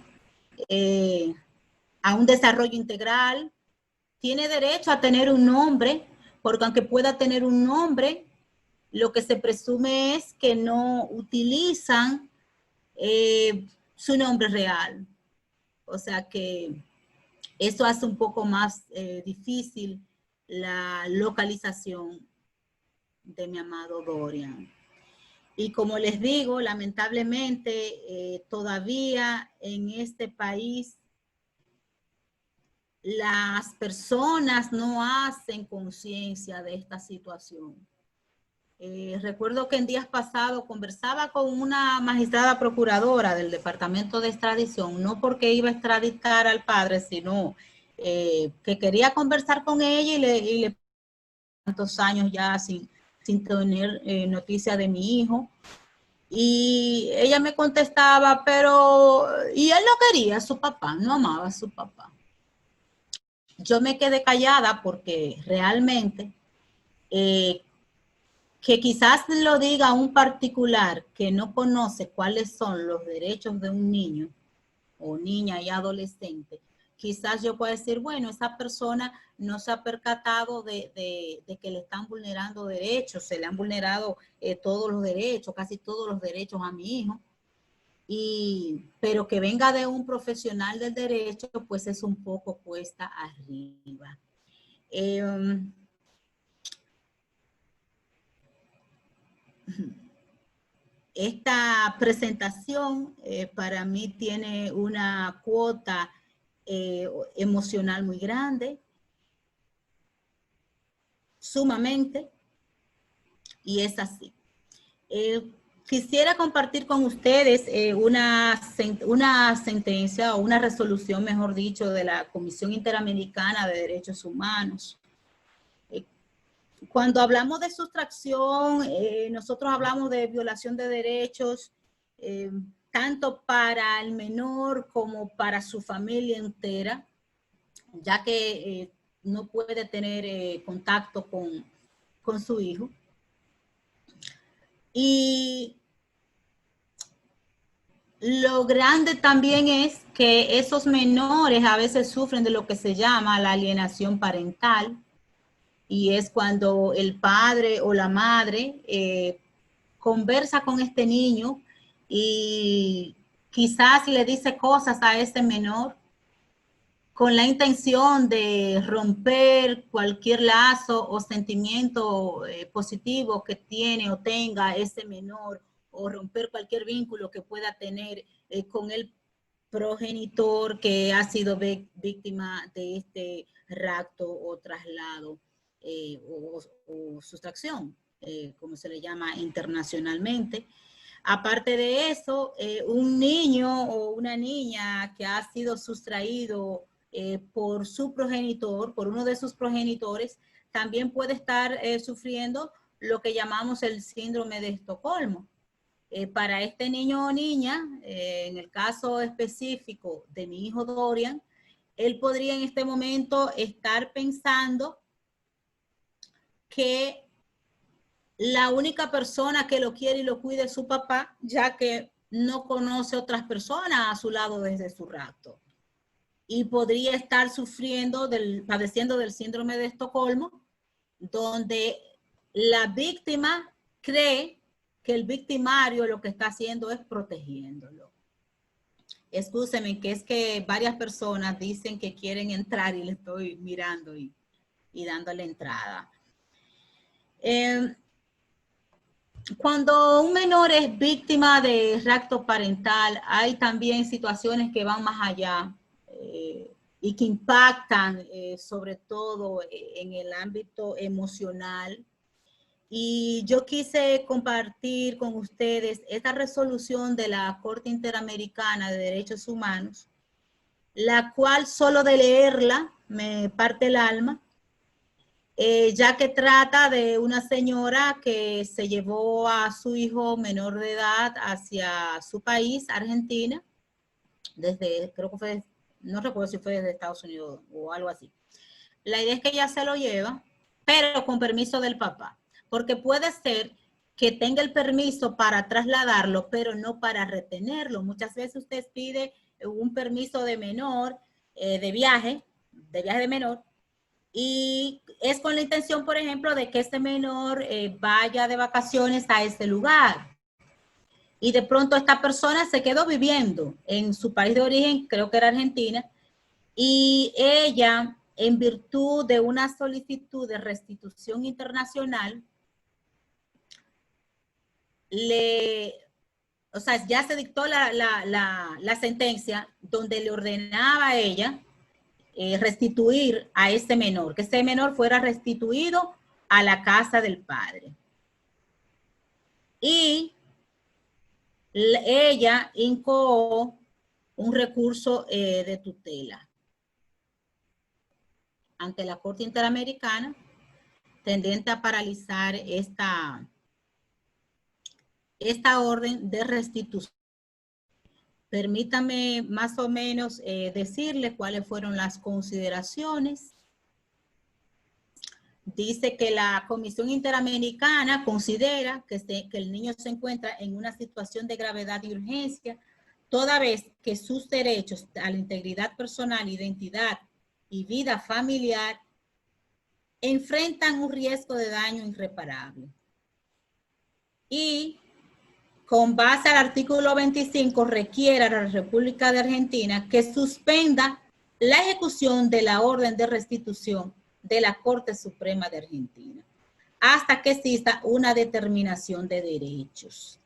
Speaker 2: a un desarrollo integral. Tiene derecho a tener un nombre, porque aunque pueda tener un nombre, lo que se presume es que no utilizan su nombre real. O sea que eso hace un poco más difícil la localización de mi amado Dorian. Y como les digo, lamentablemente todavía en este país las personas no hacen conciencia de esta situación. Recuerdo que en días pasados conversaba con una magistrada procuradora del Departamento de Extradición, no porque iba a extraditar al padre, sino que quería conversar con ella y le tantos años ya sin tener noticia de mi hijo. Y ella me contestaba, pero, y él no quería a su papá, no amaba a su papá. Yo me quedé callada porque realmente eh, que quizás lo diga un particular que no conoce cuáles son los derechos de un niño o niña y adolescente, quizás yo pueda decir, bueno, esa persona no se ha percatado de que le están vulnerando derechos, se le han vulnerado todos los derechos, casi todos los derechos a mi hijo, pero que venga de un profesional del derecho, pues es un poco cuesta arriba. Esta presentación para mí tiene una cuota emocional muy grande, sumamente, y es así. Quisiera compartir con ustedes una sentencia o una resolución, mejor dicho, de la Comisión Interamericana de Derechos Humanos. Cuando hablamos de sustracción, nosotros hablamos de violación de derechos, tanto para el menor como para su familia entera, ya que no puede tener contacto con su hijo. Y lo grande también es que esos menores a veces sufren de lo que se llama la alienación parental, y es cuando el padre o la madre conversa con este niño y quizás le dice cosas a ese menor con la intención de romper cualquier lazo o sentimiento positivo que tiene o tenga ese menor, o romper cualquier vínculo que pueda tener con el progenitor que ha sido víctima de este rapto o traslado o sustracción, como se le llama internacionalmente. Aparte de eso, un niño o una niña que ha sido sustraído por su progenitor, por uno de sus progenitores, también puede estar sufriendo lo que llamamos el síndrome de Estocolmo. Para este niño o niña, en el caso específico de mi hijo Dorian, él podría en este momento estar pensando que la única persona que lo quiere y lo cuida es su papá, ya que no conoce otras personas a su lado desde su rapto. Y podría estar padeciendo del síndrome de Estocolmo, donde la víctima cree que el victimario lo que está haciendo es protegiéndolo. Excúseme, que es que varias personas dicen que quieren entrar y le estoy mirando y dándole entrada. Cuando un menor es víctima de rapto parental, hay también situaciones que van más allá y que impactan sobre todo en el ámbito emocional. Y yo quise compartir con ustedes esta resolución de la Corte Interamericana de Derechos Humanos, la cual solo de leerla me parte el alma, ya que trata de una señora que se llevó a su hijo menor de edad hacia su país, Argentina, desde, creo que fue, no recuerdo si fue desde Estados Unidos o algo así. La idea es que ella se lo lleva, pero con permiso del papá, porque puede ser que tenga el permiso para trasladarlo, pero no para retenerlo. Muchas veces usted pide un permiso de menor, de viaje de menor, y es con la intención, por ejemplo, de que este menor vaya de vacaciones a ese lugar. Y de pronto esta persona se quedó viviendo en su país de origen, creo que era Argentina, y ella, en virtud de una solicitud de restitución internacional, o sea, ya se dictó la sentencia donde le ordenaba a ella restituir a ese menor, que ese menor fuera restituido a la casa del padre. Y ella incoó un recurso de tutela ante la Corte Interamericana, tendiente a paralizar esta orden de restitución. Permítame más o menos decirle cuáles fueron las consideraciones. dice que la Comisión Interamericana considera que el niño se encuentra en una situación de gravedad y urgencia, toda vez que sus derechos a la integridad personal, identidad y vida familiar enfrentan un riesgo de daño irreparable. Y con base al artículo 25, requiere a la República de Argentina que suspenda la ejecución de la orden de restitución de la Corte Suprema de Argentina hasta que exista una determinación de derechos.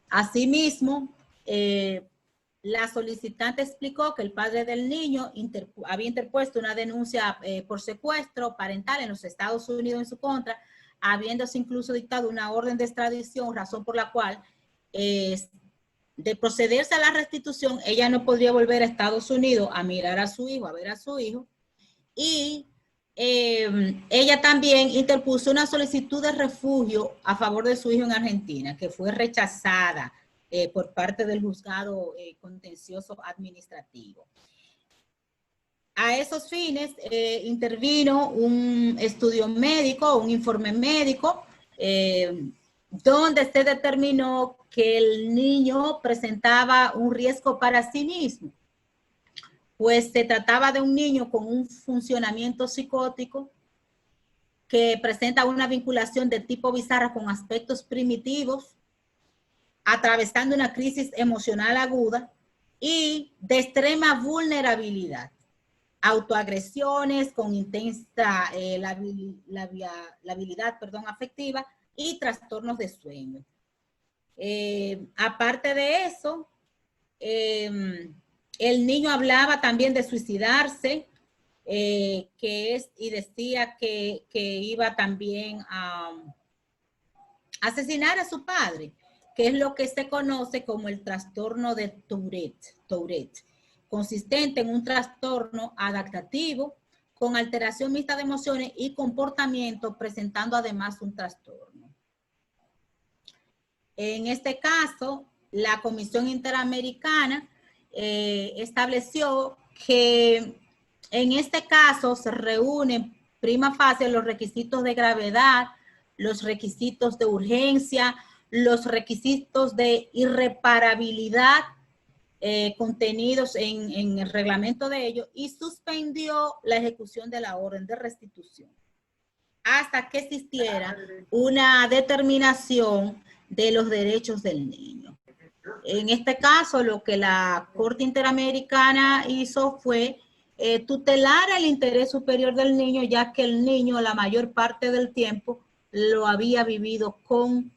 Speaker 2: Asimismo, la solicitante explicó que el padre del niño había interpuesto una denuncia por secuestro parental en los Estados Unidos en su contra, habiéndose incluso dictado una orden de extradición, razón por la cual, de procederse a la restitución, ella no podría volver a Estados Unidos a mirar a su hijo, a ver a su hijo, y ella también interpuso una solicitud de refugio a favor de su hijo en Argentina, que fue rechazada por parte del juzgado contencioso administrativo. A esos fines intervino un estudio médico, un informe médico, donde se determinó que el niño presentaba un riesgo para sí mismo, pues se trataba de un niño con un funcionamiento psicótico que presenta una vinculación de tipo bizarra con aspectos primitivos, atravesando una crisis emocional aguda y de extrema vulnerabilidad, autoagresiones con intensa labilidad afectiva y trastornos de sueño. Aparte de eso, el niño hablaba también de suicidarse, y decía que iba también a asesinar a su padre, que es lo que se conoce como el trastorno de Tourette, consistente en un trastorno adaptativo con alteración mixta de emociones y comportamiento, presentando además un trastorno. En este caso, la Comisión Interamericana estableció que en este caso se reúnen prima facie los requisitos de gravedad, los requisitos de urgencia, los requisitos de irreparabilidad contenidos en el reglamento de ellos, y suspendió la ejecución de la orden de restitución hasta que existiera una determinación de los derechos del niño. En este caso, lo que la Corte Interamericana hizo fue tutelar el interés superior del niño, ya que el niño la mayor parte del tiempo lo había vivido con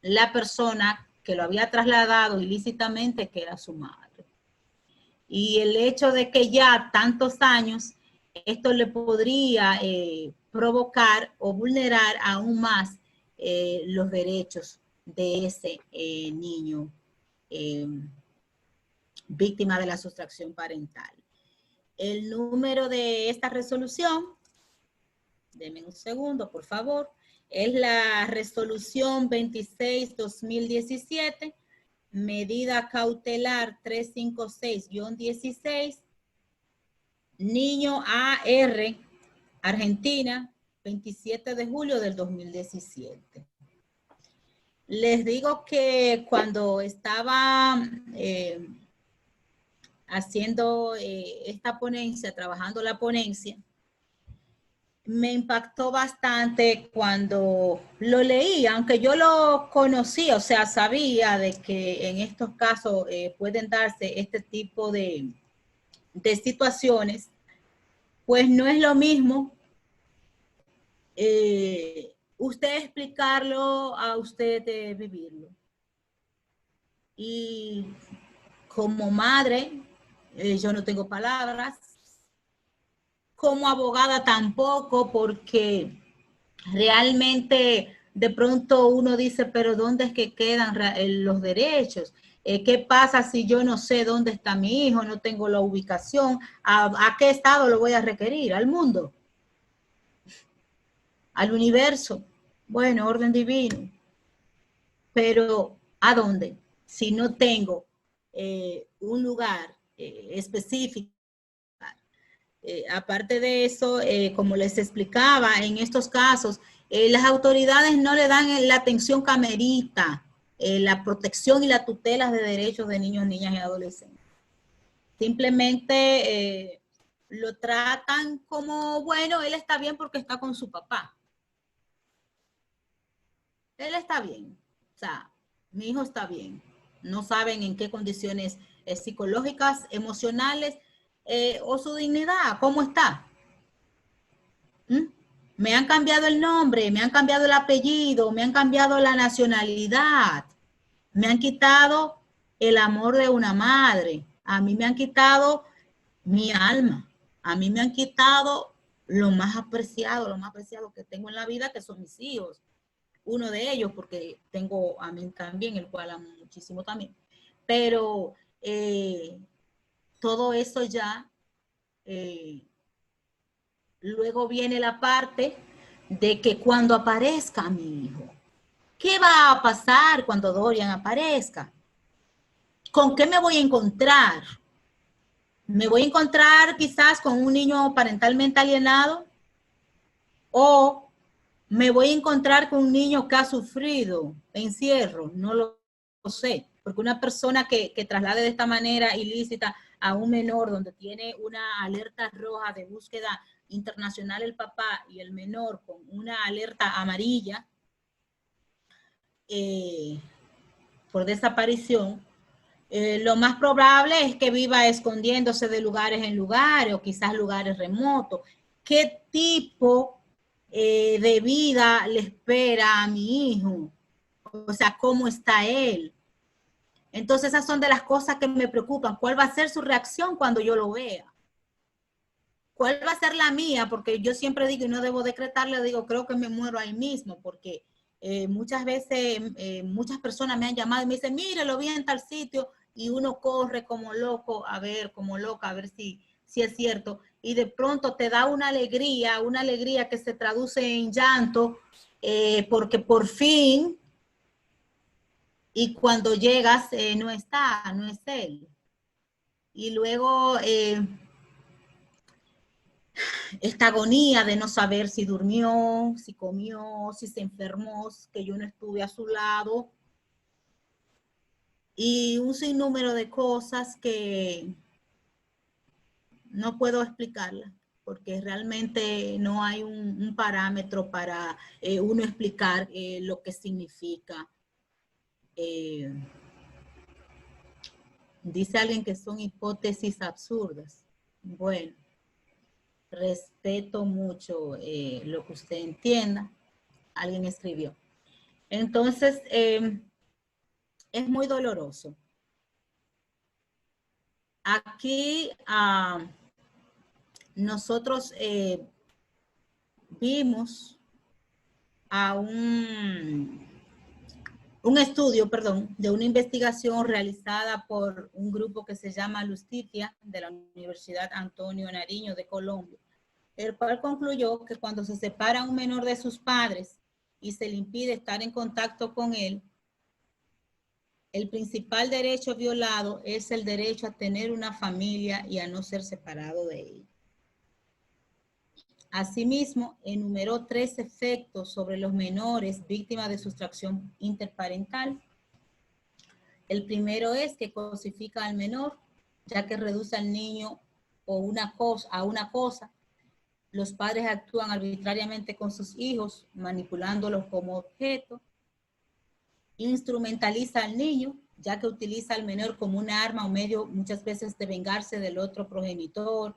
Speaker 2: la persona que lo había trasladado ilícitamente, que era su madre. Y el hecho de que ya tantos años, esto le podría provocar o vulnerar aún más los derechos de ese niño víctima de la sustracción parental. El número de esta resolución, denme un segundo, por favor, es la resolución 26-2017, medida cautelar 356-16, niño AR, Argentina, 27 de julio del 2017. Les digo que cuando estaba haciendo esta ponencia, trabajando la ponencia, me impactó bastante cuando lo leí, aunque yo lo conocía, o sea, sabía de que en estos casos pueden darse este tipo de situaciones, pues no es lo mismo usted explicarlo a usted vivirlo. Y como madre, yo no tengo palabras. Como abogada tampoco, porque realmente de pronto uno dice, pero ¿dónde es que quedan los derechos? ¿Qué pasa si yo no sé dónde está mi hijo, no tengo la ubicación? ¿A qué estado lo voy a requerir? ¿Al mundo? ¿Al universo? Bueno, orden divino. Pero ¿a dónde? Si no tengo un lugar específico. aparte de eso, como les explicaba, en estos casos, las autoridades no le dan la atención que amerita, la protección y la tutela de derechos de niños, niñas y adolescentes. Simplemente lo tratan como, bueno, él está bien porque está con su papá. Él está bien. O sea, mi hijo está bien. No saben en qué condiciones psicológicas, emocionales o su dignidad, cómo está. ¿Mm? Me han cambiado el nombre, me han cambiado el apellido, me han cambiado la nacionalidad, me han quitado el amor de una madre, a mí me han quitado mi alma, a mí me han quitado lo más apreciado que tengo en la vida, que son mis hijos. Uno de ellos, porque tengo a mí también, el cual amo muchísimo también. Pero todo eso ya... luego viene la parte de que cuando aparezca mi hijo, ¿qué va a pasar cuando Dorian aparezca? ¿Con qué me voy a encontrar? ¿Me voy a encontrar quizás con un niño parentalmente alienado? ¿O me voy a encontrar con un niño que ha sufrido encierro? No lo sé, porque una persona que traslade de esta manera ilícita a un menor donde tiene una alerta roja de búsqueda internacional el papá y el menor con una alerta amarilla por desaparición, lo más probable es que viva escondiéndose de lugares en lugares o quizás lugares remotos. ¿Qué tipo de vida le espera a mi hijo? O sea, ¿cómo está él? Entonces esas son de las cosas que me preocupan. ¿Cuál va a ser su reacción cuando yo lo vea? ¿Cuál va a ser la mía? Porque yo siempre digo, y no debo decretarle, digo, creo que me muero ahí mismo, porque muchas veces muchas personas me han llamado y me dicen, mire, lo vi en tal sitio, y uno corre como loco, a ver, como loca, a ver si es cierto, y de pronto te da una alegría que se traduce en llanto, porque por fin, y cuando llegas, no está, no es él. Y luego... esta agonía de no saber si durmió, si comió, si se enfermó, que yo no estuve a su lado, y un sinnúmero de cosas que no puedo explicarlas, porque realmente no hay un parámetro para uno explicar lo que significa. Dice alguien que son hipótesis absurdas. Bueno, respeto mucho lo que usted entienda. Alguien escribió. Entonces, es muy doloroso. Aquí nosotros vimos a un estudio, perdón, de una investigación realizada por un grupo que se llama Lustitia, de la Universidad Antonio Nariño de Colombia, el cual concluyó que cuando se separa un menor de sus padres y se le impide estar en contacto con él, el principal derecho violado es el derecho a tener una familia y a no ser separado de ella. Asimismo, enumeró 3 efectos sobre los menores víctimas de sustracción interparental. El primero es que cosifica al menor, ya que reduce al niño o a una cosa. Los padres actúan arbitrariamente con sus hijos, manipulándolos como objeto. Instrumentaliza al niño, ya que utiliza al menor como un arma o medio muchas veces de vengarse del otro progenitor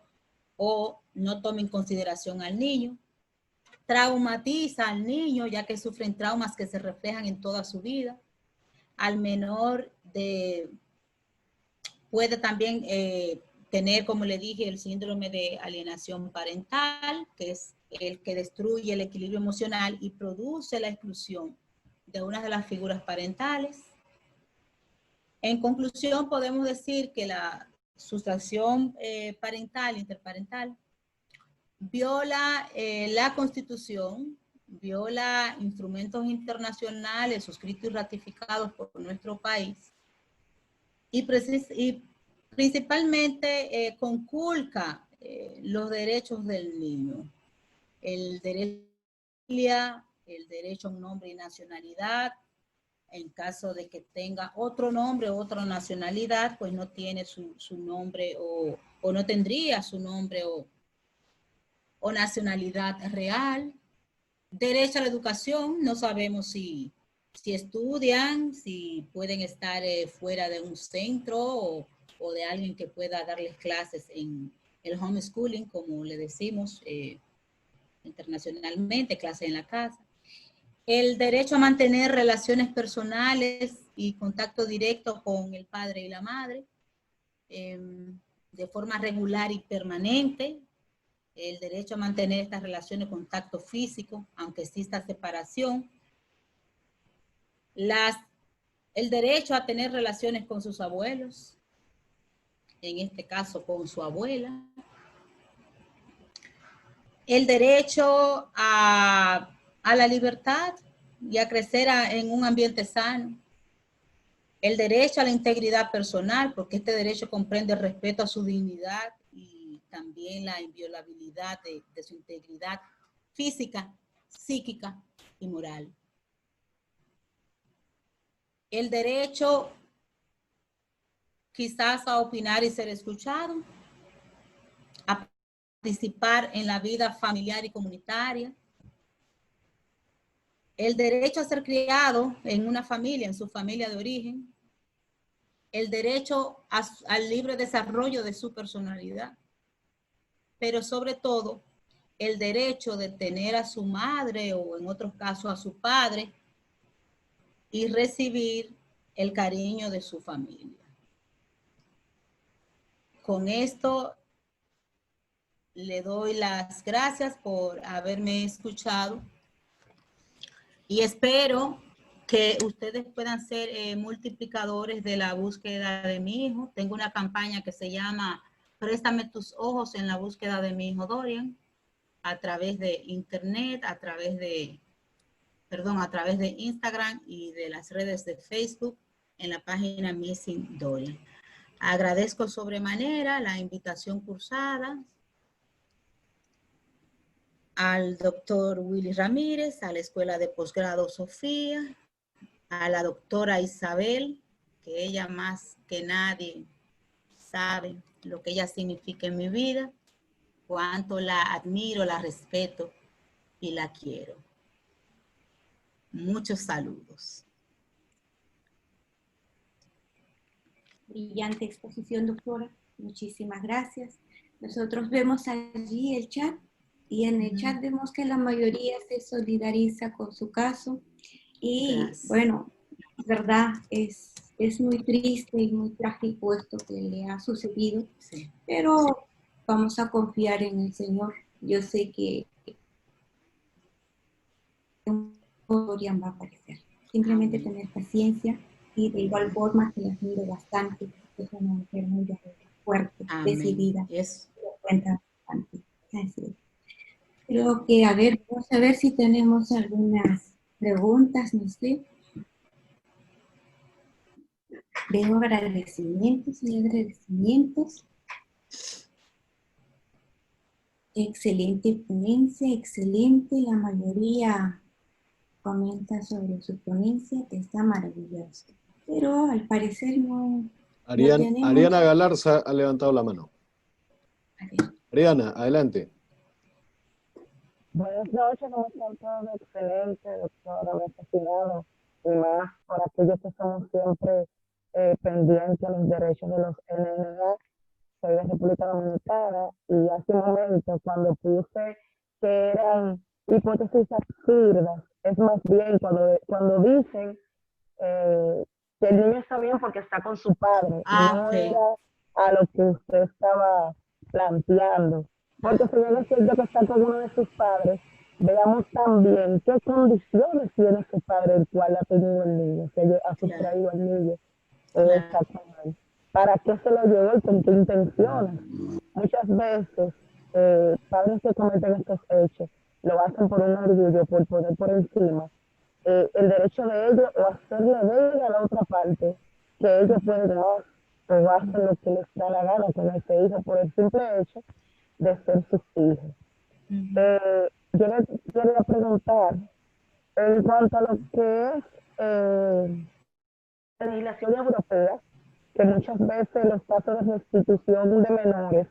Speaker 2: o no toma en consideración al niño. Traumatiza al niño, ya que sufren traumas que se reflejan en toda su vida. Al menor puede también tener, como le dije, el síndrome de alienación parental, que es el que destruye el equilibrio emocional y produce la exclusión de una de las figuras parentales. En conclusión, podemos decir que la sustracción parental, interparental, viola la Constitución, viola instrumentos internacionales suscritos y ratificados por nuestro país y principalmente conculca los derechos del niño. El derecho el derecho a un nombre y nacionalidad. En caso de que tenga otro nombre, otra nacionalidad, pues no tiene su nombre o no tendría su nombre o nacionalidad real. Derecho a la educación, no sabemos si estudian, si pueden estar fuera de un centro o de alguien que pueda darles clases en el homeschooling, como le decimos internacionalmente, clases en la casa. El derecho a mantener relaciones personales y contacto directo con el padre y la madre de forma regular y permanente. El derecho a mantener estas relaciones de contacto físico, aunque exista separación. El derecho a tener relaciones con sus abuelos, en este caso con su abuela. El derecho a la libertad y a crecer en un ambiente sano. El derecho a la integridad personal, porque este derecho comprende el respeto a su dignidad y también la inviolabilidad de su integridad física, psíquica y moral. El derecho quizás a opinar y ser escuchado, a participar en la vida familiar y comunitaria. El derecho a ser criado en una familia, en su familia de origen. El derecho al libre desarrollo de su personalidad. Pero sobre todo, el derecho de tener a su madre o en otros casos a su padre y recibir el cariño de su familia. Con esto le doy las gracias por haberme escuchado y espero que ustedes puedan ser multiplicadores de la búsqueda de mi hijo. Tengo una campaña que se llama Préstame tus ojos en la búsqueda de mi hijo Dorian, a través de internet, a través de Instagram y de las redes de Facebook en la página Missing Dorian. Agradezco sobremanera la invitación cursada al doctor Willy Ramírez, a la Escuela de Posgrado Sofía, a la doctora Isabel, que ella más que nadie sabe lo que ella significa en mi vida, cuánto la admiro, la respeto y la quiero. Muchos saludos.
Speaker 1: Brillante exposición, doctora. Muchísimas gracias. Nosotros vemos allí el chat y en el chat vemos que la mayoría se solidariza con su caso. Y gracias. Bueno, es verdad, es muy triste y muy trágico esto que le ha sucedido, sí. Pero vamos a confiar en el Señor. Yo sé que Dorian va a aparecer. Simplemente tener paciencia y de igual forma que la admiro bastante. Es una mujer muy fuerte, decidida. Es cuenta bastante. Así es. Creo que, a ver, vamos a ver si tenemos algunas preguntas, no sé. Veo agradecimientos y agradecimientos. Excelente ponencia, excelente. La mayoría comenta sobre su ponencia, que está maravillosa. Pero al parecer no tenemos...
Speaker 3: Ariana Galarza ha levantado la mano. Ariana, adelante.
Speaker 4: Buenas noches, ¿cómo están todos? Excelente, doctora, me ha fascinado. Y más para aquellos que estamos siempre pendientes a los derechos de los NNA. Soy de República Dominicana y hace un momento cuando puse que eran hipótesis absurdas, es más bien cuando dicen que el niño está bien porque está con su padre, no era a lo que usted estaba planteando. Porque si bien es cierto que está con uno de sus padres, veamos también qué condiciones tiene su padre, el cual ha tenido el niño, que ha sustraído al niño está con él. ¿Para qué se lo llevó y con qué intenciones? Muchas veces, padres que cometen estos hechos lo hacen por un orgullo, por poner por encima el derecho de ellos o hacerle ver a la otra parte que ellos pueden más o hacen lo que les da la gana con ese hijo por el simple hecho de ser sus hijos. Yo le quería preguntar, en cuanto a lo que es la legislación europea, que muchas veces los casos de restitución de menores,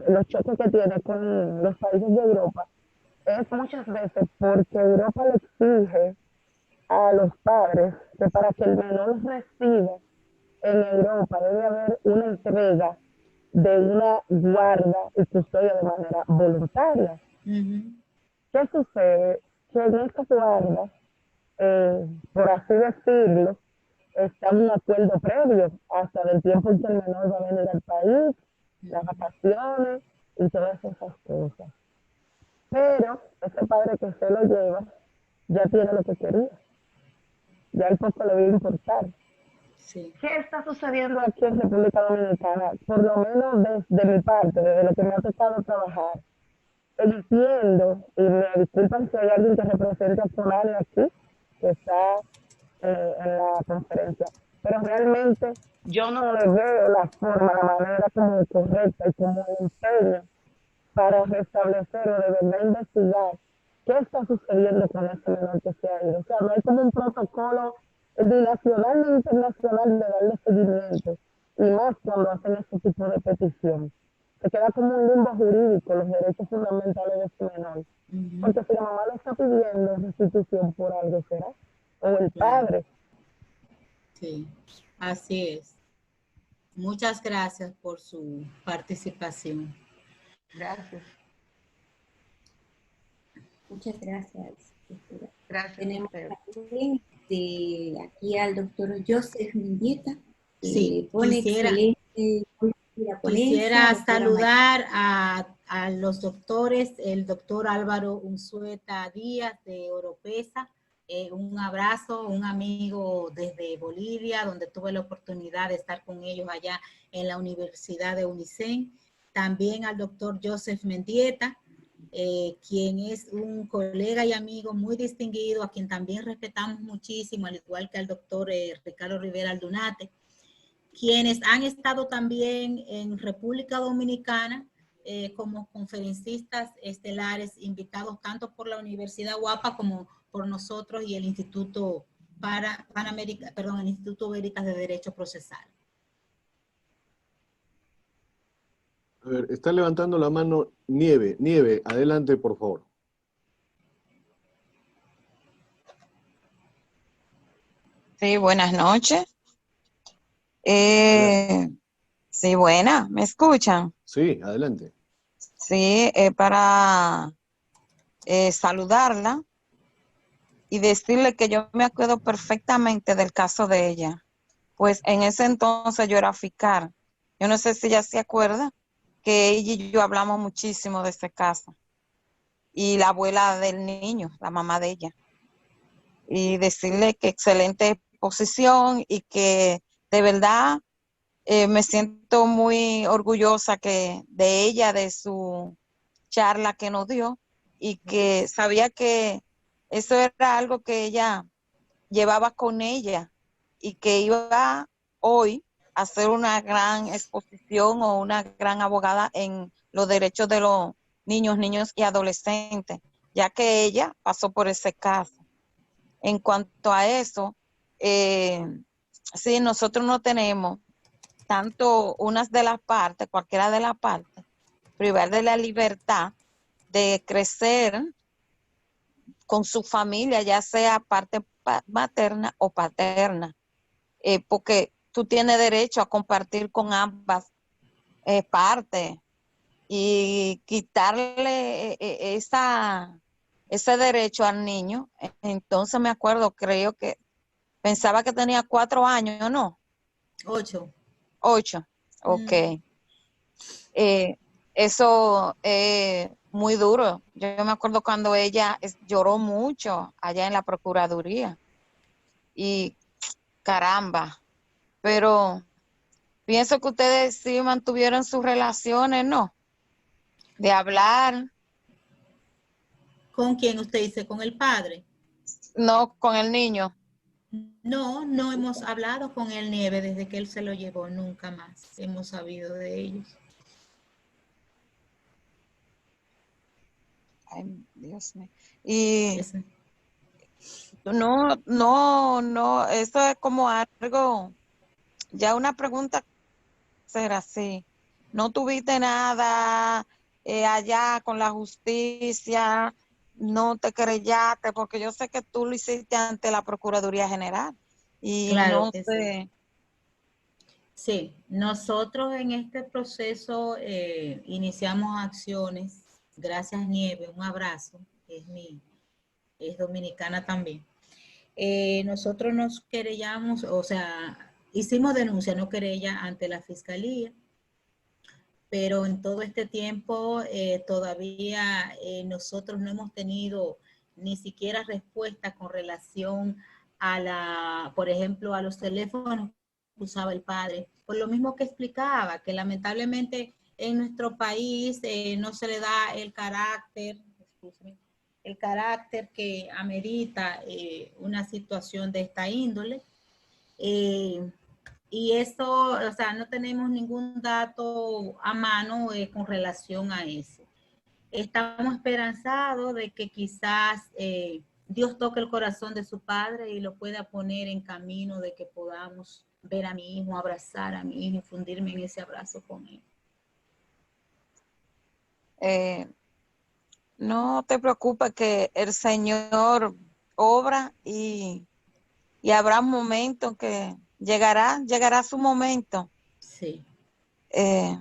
Speaker 4: los choques que tiene con los países de Europa, es muchas veces porque Europa le exige a los padres que para que el menor reciba en Europa debe haber una entrega de una guarda y custodia de manera voluntaria. ¿Qué sucede? Que en esta guarda, por así decirlo, está un acuerdo previo hasta del tiempo en que el menor va a venir al país, las vacaciones y todas esas cosas. Pero ese padre que se lo lleva ya tiene lo que quería, ya el poco le va a importar.
Speaker 2: Sí.
Speaker 4: ¿Qué está sucediendo aquí en República Dominicana? Por lo menos desde mi parte, desde lo que me ha tocado trabajar, entiendo, y me disculpan si hay alguien que represente a Solani aquí, que está en la conferencia, pero realmente yo no le veo la forma, la manera como correcta y como el empeño para restablecer o de verdad investigar qué está sucediendo con este menor que se ha ido. O sea, no hay como un protocolo ni nacional ni internacional de darle seguimiento, y más cuando hacen este tipo de petición. Se queda como un limbo jurídico los derechos fundamentales de este menor. Porque si la mamá le está pidiendo restitución por algo, ¿será? O el padre.
Speaker 2: Sí, así es. Muchas gracias por su participación.
Speaker 4: Gracias.
Speaker 1: Muchas gracias, doctora.
Speaker 4: Gracias.
Speaker 1: Tenemos también aquí al doctor Joseph Mendieta, que
Speaker 2: Sí,
Speaker 1: pone excelente la ponencia.
Speaker 2: Quisiera saludar a los doctores, el doctor Álvaro Unzueta Díaz de Oropesa, un abrazo, un amigo desde Bolivia, donde tuve la oportunidad de estar con ellos allá en la Universidad de Unicen. También al doctor Joseph Mendieta, quien es un colega y amigo muy distinguido, a quien también respetamos muchísimo, al igual que al doctor Ricardo Rivera Aldunate, quienes han estado también en República Dominicana como conferencistas estelares, invitados tanto por la Universidad UAPA como por nosotros y el Instituto el Instituto Veritas de Derecho Procesal.
Speaker 3: A ver, está levantando la mano Nieve. Nieve, adelante, por favor.
Speaker 5: Sí, buenas noches. Sí, buena, ¿me escuchan?
Speaker 3: Sí, adelante.
Speaker 5: Sí, para saludarla y decirle que yo me acuerdo perfectamente del caso de ella. Pues en ese entonces yo era fiscal. Yo no sé si ella se acuerda que ella y yo hablamos muchísimo de ese caso. Y la abuela del niño, la mamá de ella. Y decirle que excelente exposición y que de verdad me siento muy orgullosa de ella, de su charla que nos dio, y que sabía que eso era algo que ella llevaba con ella y que iba hoy a hacer una gran exposición o una gran abogada en los derechos de los niños y adolescentes, ya que ella pasó por ese caso. En cuanto a eso, sí, nosotros no tenemos tanto unas de las partes, cualquiera de las partes, privar de la libertad de crecer con su familia, ya sea parte materna o paterna, porque tú tienes derecho a compartir con ambas partes y quitarle ese derecho al niño. Entonces me acuerdo, creo que pensaba que tenía 4 años, ¿no?
Speaker 2: 8.
Speaker 5: 8, ok. Eso es muy duro. Yo me acuerdo cuando ella lloró mucho allá en la Procuraduría. Y caramba, pero pienso que ustedes sí mantuvieron sus relaciones, ¿no? De hablar.
Speaker 2: ¿Con quién usted dice? ¿Con el padre?
Speaker 5: No, con el niño.
Speaker 2: No, no hemos hablado con el Nieve desde que él se lo llevó, nunca más hemos sabido de ellos.
Speaker 5: Ay, Dios mío. Y
Speaker 2: Ese-
Speaker 5: no, esto es como algo, ya una pregunta será así. No tuviste nada allá con la justicia, no te querellaste, porque yo sé que tú lo hiciste ante la Procuraduría General. Y
Speaker 2: Claro
Speaker 5: no
Speaker 2: que sí.
Speaker 5: sé,
Speaker 2: Sí, nosotros en este proceso iniciamos acciones. Gracias, Nieve, un abrazo. Es dominicana también. Nosotros nos querellamos, o sea, hicimos denuncia, no querella ante la fiscalía, pero en todo este tiempo todavía nosotros no hemos tenido ni siquiera respuesta con relación a por ejemplo, a los teléfonos que usaba el padre. Por lo mismo que explicaba, que lamentablemente en nuestro país no se le da el carácter que amerita una situación de esta índole. Eh, y esto, o sea, no tenemos ningún dato a mano con relación a eso. Estamos esperanzados de que quizás Dios toque el corazón de su padre y lo pueda poner en camino de que podamos ver a mi hijo, abrazar a mi hijo y fundirme en ese abrazo con él.
Speaker 5: eh, no te preocupes que el Señor obra y habrá un momento que llegará su momento.
Speaker 2: Sí.
Speaker 5: Eh,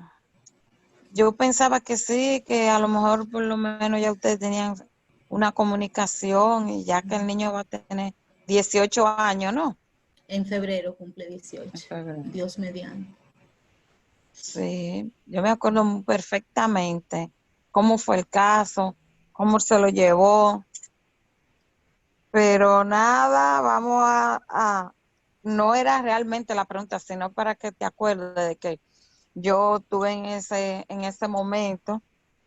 Speaker 5: yo pensaba que sí, que a lo mejor por lo menos ya ustedes tenían una comunicación y ya que el niño va a tener 18 años, ¿no?
Speaker 2: En febrero cumple
Speaker 5: En
Speaker 2: 18.
Speaker 5: febrero.
Speaker 2: Dios mediante.
Speaker 5: Sí, yo me acuerdo perfectamente cómo fue el caso, cómo se lo llevó, pero nada, no era realmente la pregunta, sino para que te acuerdes de que yo tuve en ese momento,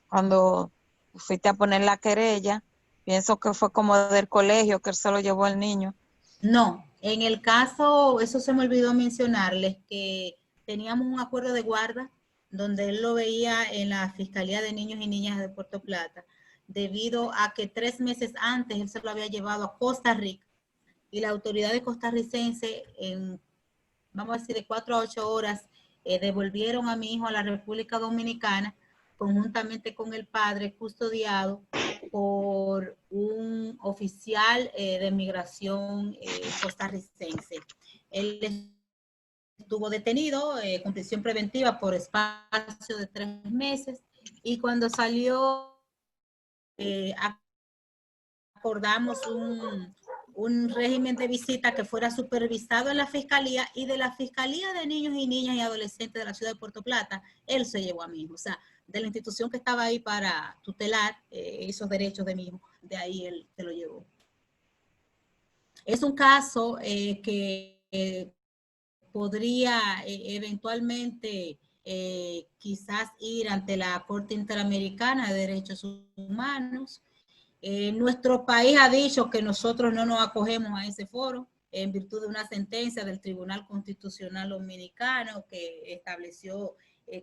Speaker 5: cuando fuiste a poner la querella, pienso que fue como del colegio que él se lo llevó el niño.
Speaker 2: No, en el caso, eso se me olvidó mencionarles, que teníamos un acuerdo de guarda donde él lo veía en la Fiscalía de Niños y Niñas de Puerto Plata, debido a que 3 meses antes él se lo había llevado a Costa Rica y la autoridad de costarricense, vamos a decir, de 4 a 8 horas, devolvieron a mi hijo a la República Dominicana, conjuntamente con el padre, custodiado por un oficial de migración costarricense. Él estuvo detenido con prisión preventiva por espacio de 3 meses y cuando salió eh, acordamos un régimen de visita que fuera supervisado en la Fiscalía, y de la Fiscalía de Niños y Niñas y Adolescentes de la ciudad de Puerto Plata, él se llevó a mi hijo. O sea, de la institución que estaba ahí para tutelar esos derechos de mi hijo, de ahí él se lo llevó. Es un caso que podría eventualmente quizás ir ante la Corte Interamericana de Derechos Humanos. Nuestro país ha dicho que nosotros no nos acogemos a ese foro en virtud de una sentencia del Tribunal Constitucional Dominicano que estableció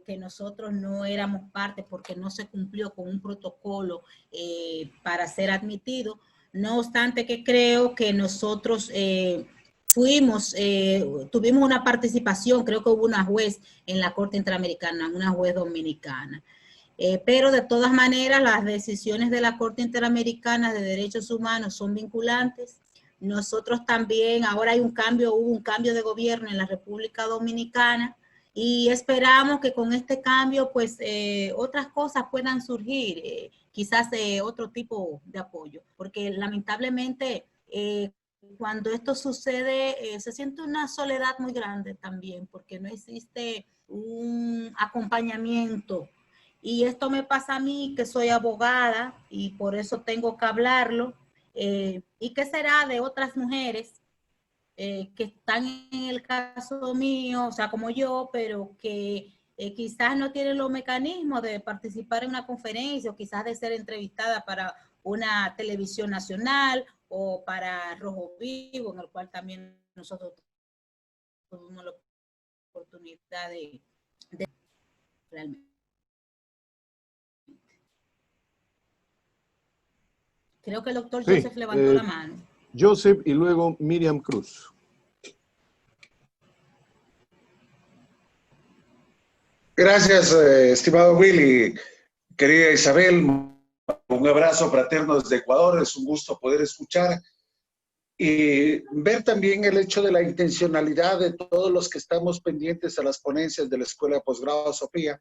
Speaker 2: que nosotros no éramos parte porque no se cumplió con un protocolo para ser admitido. No obstante que creo que nosotros tuvimos una participación, creo que hubo una juez en la Corte Interamericana, una juez dominicana. Pero de todas maneras, las decisiones de la Corte Interamericana de Derechos Humanos son vinculantes. Nosotros también, ahora hubo un cambio de gobierno en la República Dominicana y esperamos que con este cambio, pues, otras cosas puedan surgir, quizás otro tipo de apoyo, porque lamentablemente cuando esto sucede se siente una soledad muy grande también, porque no existe un acompañamiento. Y esto me pasa a mí, que soy abogada, y por eso tengo que hablarlo. ¿Y qué será de otras mujeres que están en el caso mío, o sea, como yo, pero que quizás no tienen los mecanismos de participar en una conferencia o quizás de ser entrevistada para una televisión nacional o para Rojo Vivo, en el cual también nosotros tuvimos la oportunidad de realmente. Creo que el doctor
Speaker 3: Sí,
Speaker 2: Joseph levantó la mano.
Speaker 3: Joseph y luego Miriam Cruz.
Speaker 6: Gracias, estimado Willy. Querida Isabel, un abrazo fraterno desde Ecuador. Es un gusto poder escuchar y ver también el hecho de la intencionalidad de todos los que estamos pendientes a las ponencias de la Escuela de Posgrado Sofía.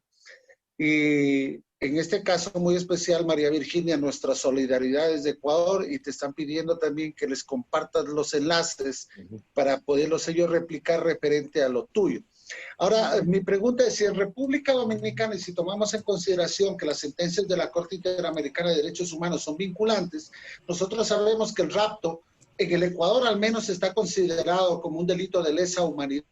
Speaker 6: Y en este caso muy especial, María Virginia, nuestra solidaridad desde Ecuador, y te están pidiendo también que les compartas los enlaces para poderlos ellos replicar referente a lo tuyo. Ahora, mi pregunta es, si en República Dominicana, y si tomamos en consideración que las sentencias de la Corte Interamericana de Derechos Humanos son vinculantes, nosotros sabemos que el rapto en el Ecuador al menos está considerado como un delito de lesa humanidad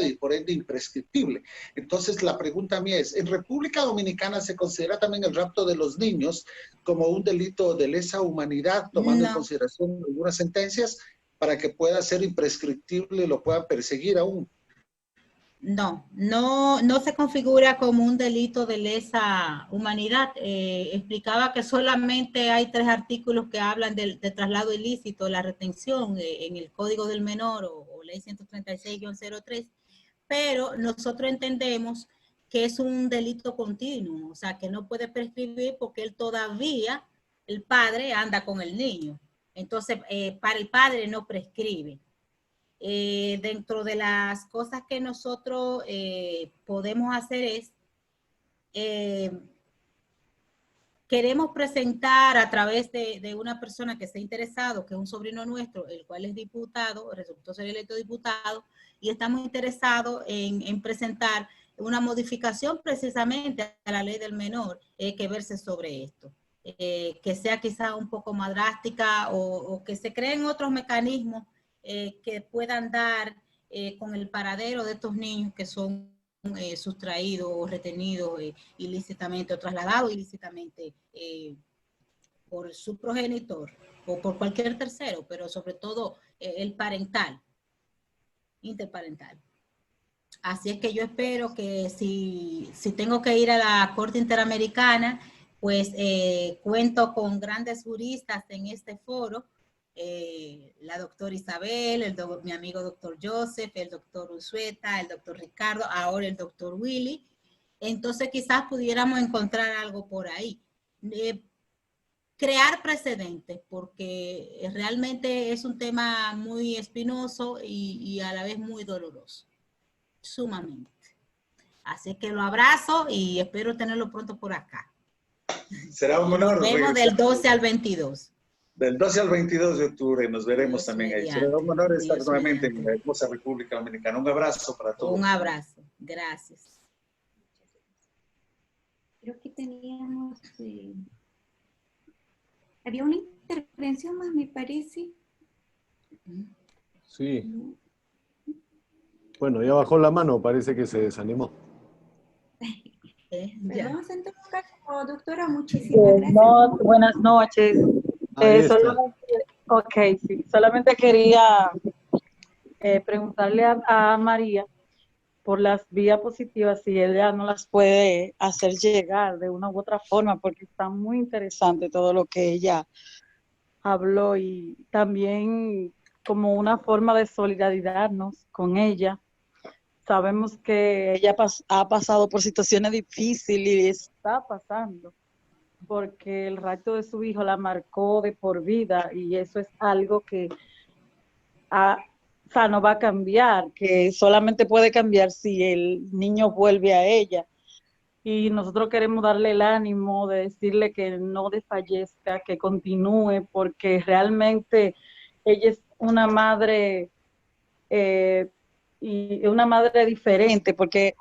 Speaker 6: y por ende imprescriptible. Entonces la pregunta mía es, ¿en República Dominicana se considera también el rapto de los niños como un delito de lesa humanidad, tomando en consideración algunas sentencias para que pueda ser imprescriptible y lo puedan perseguir aún?
Speaker 2: No se configura como un delito de lesa humanidad. Explicaba que solamente hay 3 artículos que hablan de traslado ilícito, la retención en el Código del Menor o Ley 136-03, pero nosotros entendemos que es un delito continuo, o sea, que no puede prescribir porque él todavía, el padre, anda con el niño. Entonces, para el padre no prescribe. Dentro de las cosas que nosotros podemos hacer es, queremos presentar a través de una persona que esté interesado, que es un sobrino nuestro, el cual es diputado, resultó ser electo diputado, y estamos interesados en presentar una modificación precisamente a la ley del menor que verse sobre esto. Que sea quizá un poco más drástica o que se creen otros mecanismos que puedan dar con el paradero de estos niños que son sustraídos o retenidos ilícitamente o trasladados ilícitamente por su progenitor o por cualquier tercero, pero sobre todo el parental, interparental. Así es que yo espero que si tengo que ir a la Corte Interamericana, pues cuento con grandes juristas en este foro, la doctora Isabel, mi amigo doctor Joseph, el doctor Usueta, el doctor Ricardo, ahora el doctor Willy. Entonces quizás pudiéramos encontrar algo por ahí. Crear precedentes, porque realmente es un tema muy espinoso y a la vez muy doloroso, sumamente. Así que lo abrazo y espero tenerlo pronto por acá.
Speaker 6: Será un honor.
Speaker 2: Nos vemos del 12 al 22.
Speaker 6: Del 12 al 22 de octubre nos veremos también ahí. Será un honor estar nuevamente en la hermosa República Dominicana. Un abrazo para todos.
Speaker 2: Un abrazo. Gracias.
Speaker 1: Creo que teníamos... había una intervención más, me parece.
Speaker 3: Sí. Bueno, ya bajó la mano, parece que se desanimó.
Speaker 1: Vamos en todo caso, doctora, muchísimas gracias.
Speaker 4: Buenas noches. Solamente quería preguntarle a María por las vías positivas, si ella no las puede hacer llegar de una u otra forma, porque está muy interesante todo lo que ella habló, y también como una forma de solidarizarnos con ella. Sabemos que ella ha pasado por situaciones difíciles y está pasando, porque el rapto de su hijo la marcó de por vida, y eso es algo que no va a cambiar, que solamente puede cambiar si el niño vuelve a ella. Y nosotros queremos darle el ánimo de decirle que no desfallezca, que continúe, porque realmente ella es una madre y una madre diferente, porque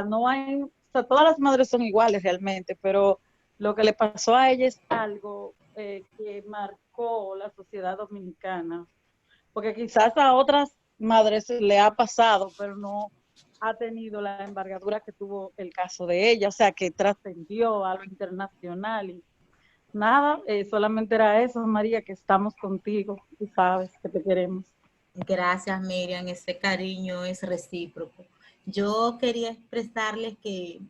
Speaker 4: no hay, todas las madres son iguales realmente, pero lo que le pasó a ella es algo que marcó la sociedad dominicana, porque quizás a otras madres le ha pasado, pero no ha tenido la envergadura que tuvo el caso de ella, o sea, que trascendió a lo internacional. Y nada, solamente era eso, María, que estamos contigo, tú sabes que te queremos.
Speaker 2: Gracias, Miriam, ese cariño es recíproco. Yo quería expresarles que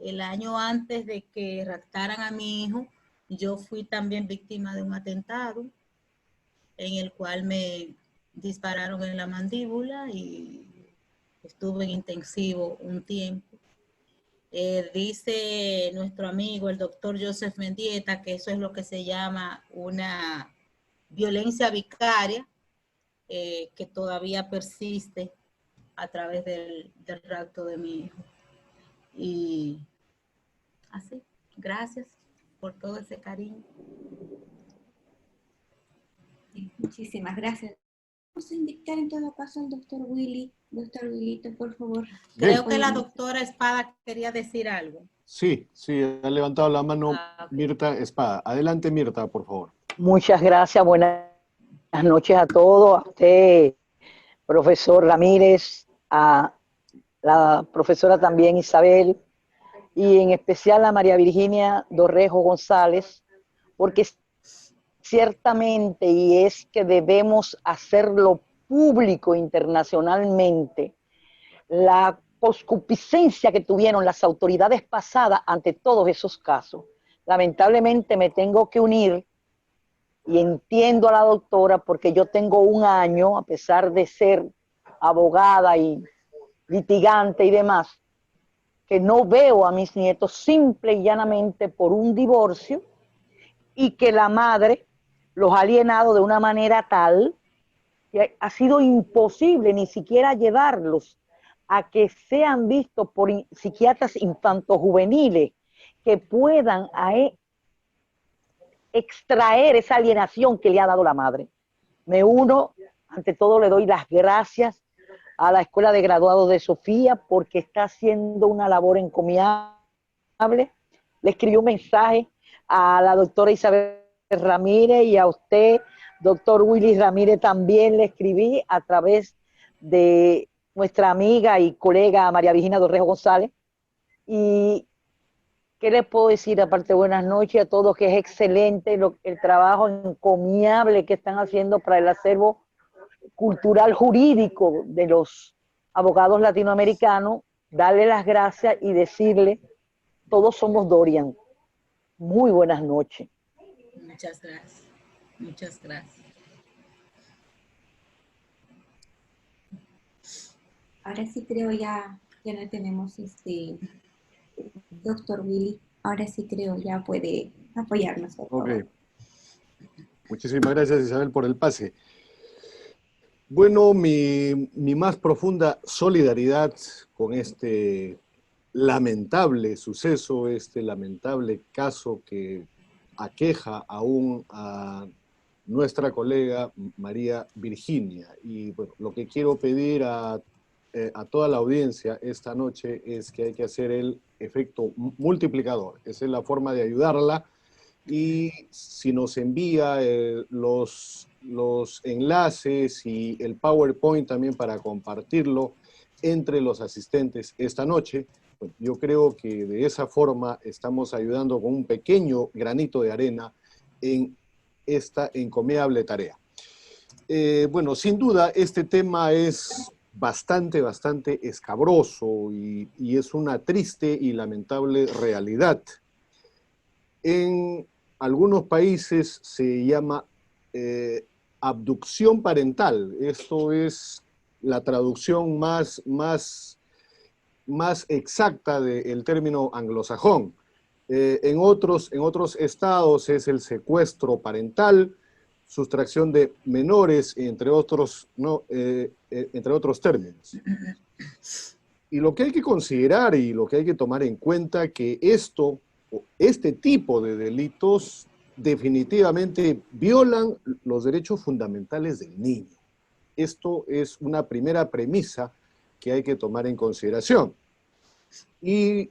Speaker 2: el año antes de que raptaran a mi hijo, yo fui también víctima de un atentado en el cual me dispararon en la mandíbula y estuve en intensivo un tiempo. Dice nuestro amigo, el doctor Joseph Mendieta, que eso es lo que se llama una violencia vicaria que todavía persiste a través del rapto de mi hijo. Y así, gracias por todo ese cariño.
Speaker 1: Muchísimas gracias. Vamos a invitar en todo caso al doctor Willy. Doctor Willito, por favor.
Speaker 2: Creo que la doctora Espada quería decir algo.
Speaker 3: Sí, ha levantado la mano
Speaker 2: Okay.
Speaker 3: Mirta Espada. Adelante, Mirta, por favor.
Speaker 7: Muchas gracias, buenas noches a todos, a usted, profesor Ramírez, a la profesora también Isabel, y en especial a María Virginia Dorrejo González, porque ciertamente, y es que debemos hacerlo público internacionalmente, la concupiscencia que tuvieron las autoridades pasadas ante todos esos casos. Lamentablemente me tengo que unir, y entiendo a la doctora porque yo tengo un año, a pesar de ser abogada y litigante y demás, que no veo a mis nietos simple y llanamente por un divorcio y que la madre los ha alienado de una manera tal que ha sido imposible ni siquiera llevarlos a que sean vistos por psiquiatras infantojuveniles que puedan extraer esa alienación que le ha dado la madre. Me uno, ante todo le doy las gracias a la Escuela de Graduados de Sofía porque está haciendo una labor encomiable. Le escribí un mensaje a la doctora Isabel Ramírez y a usted, doctor Willy Ramírez, también le escribí a través de nuestra amiga y colega María Virginia Dorrejo González. Y ¿qué les puedo decir? Aparte, buenas noches a todos, que es excelente el trabajo encomiable que están haciendo para el acervo cultural jurídico de los abogados latinoamericanos. Darle las gracias y decirle, todos somos Dorian. Muy buenas noches.
Speaker 2: Muchas gracias. Muchas gracias.
Speaker 1: Ahora sí creo ya no tenemos doctor Willy. Ahora sí creo ya puede apoyarnos. Por favor.
Speaker 3: Ok. Muchísimas gracias, Isabel, por el pase. Bueno, mi más profunda solidaridad con este lamentable suceso, este lamentable caso que aqueja aún a nuestra colega María Virginia. Y bueno, lo que quiero pedir a toda la audiencia esta noche es que hay que hacer el efecto multiplicador. Esa es la forma de ayudarla. Y si nos envía los enlaces y el PowerPoint también para compartirlo entre los asistentes esta noche, pues yo creo que de esa forma estamos ayudando con un pequeño granito de arena en esta encomiable tarea. Bueno, sin duda este tema es bastante escabroso y es una triste y lamentable realidad. En algunos países se llama abducción parental. Esto es la traducción más exacta del término anglosajón. En otros estados es el secuestro parental, sustracción de menores, entre otros términos. Y lo que hay que considerar y lo que hay que tomar en cuenta que este tipo de delitos definitivamente violan los derechos fundamentales del niño. Esto es una primera premisa que hay que tomar en consideración. Y